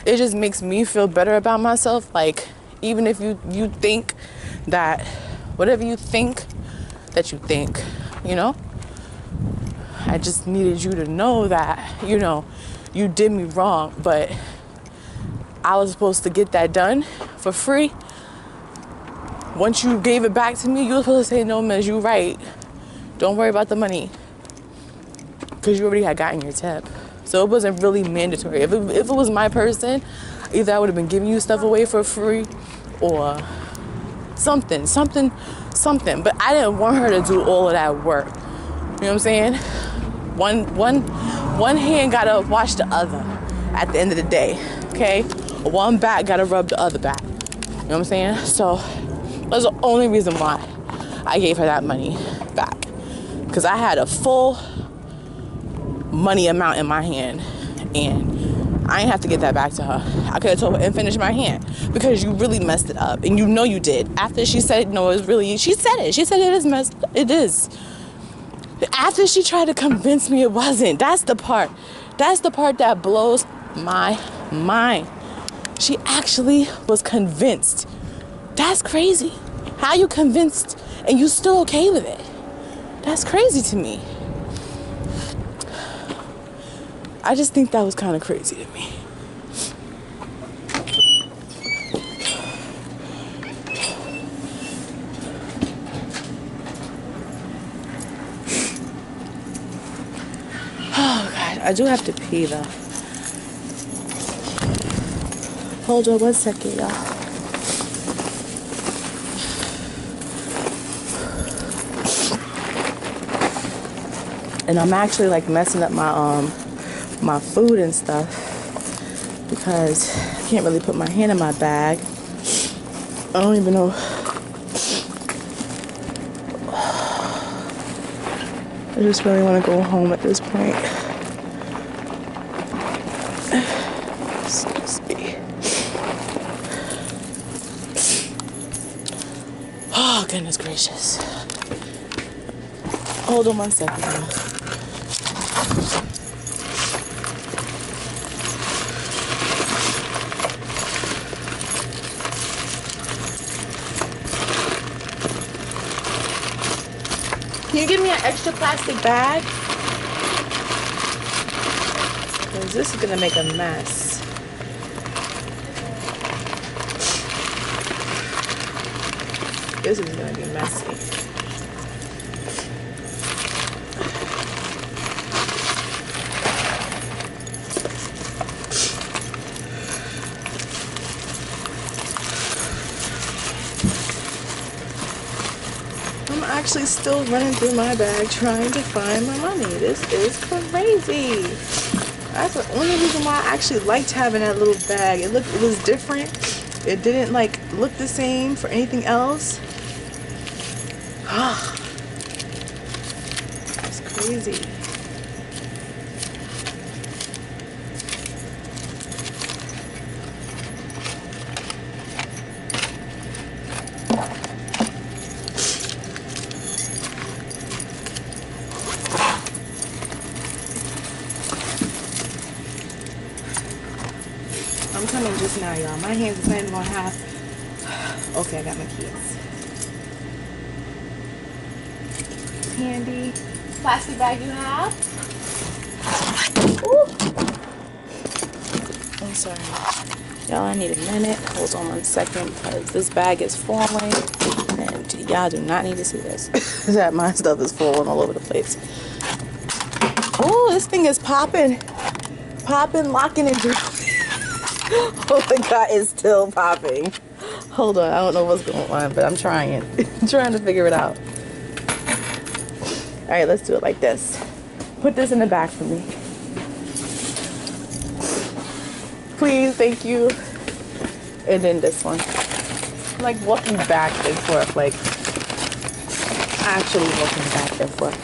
It just makes me feel better about myself. Like, even if you think that whatever you think that you think, you know, I just needed you to know that, you know, you did me wrong, but I was supposed to get that done for free. Once you gave it back to me, you were supposed to say, no, miss, you right. Don't worry about the money, because you already had gotten your tip. So it wasn't really mandatory. If it was my person, either I would have been giving you stuff away for free or something. But I didn't want her to do all of that work. You know what I'm saying? One hand gotta wash the other at the end of the day. Okay? One back gotta rub the other back. You know what I'm saying? So that's the only reason why I gave her that money back. Because I had a full money amount in my hand, and I didn't have to get that back to her. I could have told her and finished my hand, because you really messed it up, and you know you did. After she said no, it was really, she said it is messed up. It is. After she tried to convince me it wasn't. That's the part that blows my mind. She actually was convinced. That's crazy. How you convinced and you still okay with it? That's crazy to me. I just think that was kind of crazy to me. Oh, God. I do have to pee, though. Hold on 1 second, y'all. And I'm actually like messing up my food and stuff, because I can't really put my hand in my bag. I don't even know. I just really want to go home at this point. Excuse me. Oh, goodness gracious. Hold on 1 second, y'all. Can you give me an extra plastic bag? Because this is going to make a mess. This is going to be messy. actually still running through my bag trying to find my money. This is crazy. That's the only reason why I actually liked having that little bag. It was different. It didn't like look the same for anything else. Ah, that's crazy. I'm coming just now, y'all. My hands is not even gonna have. Okay, I got my keys. Handy plastic bag you have. Ooh. I'm sorry. Y'all, I need a minute. Hold on 1 second because this bag is falling. And y'all do not need to see this. That my stuff is falling all over the place. Oh, this thing is popping. Popping, locking, and dropping. Oh my God, it's still popping. Hold on, I don't know what's going on, but I'm trying. Trying to figure it out. All right, let's do it like this. Put this in the back for me. Please, thank you. And then this one. I'm like walking back and forth, like actually walking back and forth.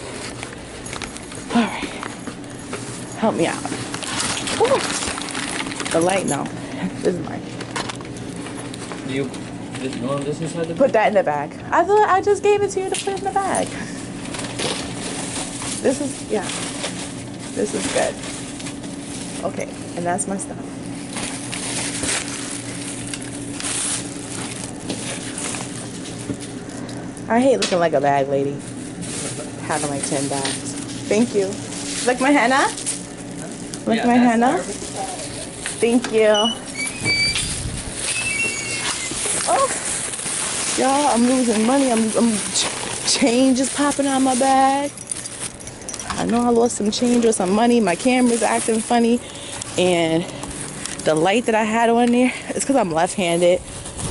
All right, help me out. Woo. The light, no. This is mine. This inside the bag? Put that in the bag. I thought I just gave it to you to put in the bag. This is, yeah. This is good. Okay, and that's my stuff. I hate looking like a bag lady. Having like 10 bags. Thank you. Like my henna? Like my henna? Thank you. Oh, y'all, I'm losing money. Change is popping out of my bag. I know I lost some change or some money. My camera's acting funny, and the light that I had on there, it's because I'm left-handed.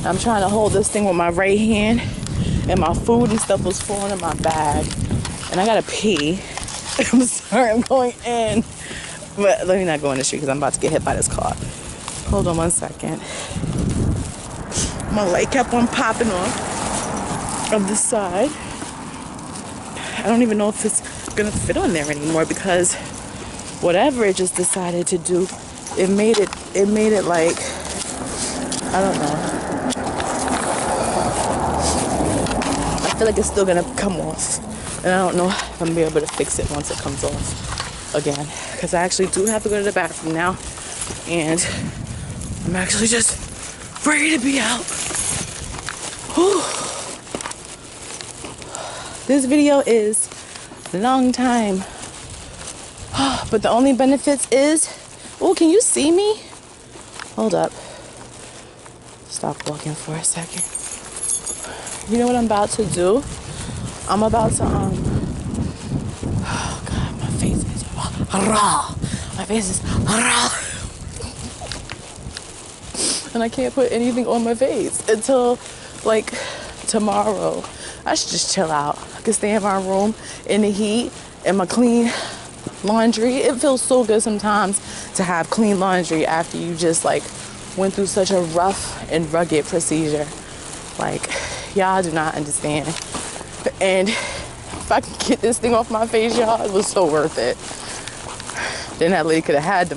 I'm trying to hold this thing with my right hand, and my food and stuff was falling in my bag, and I gotta pee. I'm sorry, I'm going in. But let me not go in the street because I'm about to get hit by this car. Hold on 1 second. My light kept on popping off of the side. I don't even know if it's gonna fit on there anymore because whatever it just decided to do, it made it like, I don't know. I feel like it's still gonna come off. And I don't know if I'm gonna be able to fix it once it comes off again, because I actually do have to go to the bathroom now, and I'm actually just ready to be out. Whew. This video is a long time, but the only benefits is, oh, can you see me? Hold up. Stop walking for a second. You know what I'm about to do? I'm about to oh God, my face is raw. My face is raw. And I can't put anything on my face until like tomorrow. I should just chill out. I can stay in my room in the heat and my clean laundry. It feels so good sometimes to have clean laundry after you just like went through such a rough and rugged procedure. Like, y'all do not understand. And if I could get this thing off my face, y'all, it was so worth it. Then that lady could have had the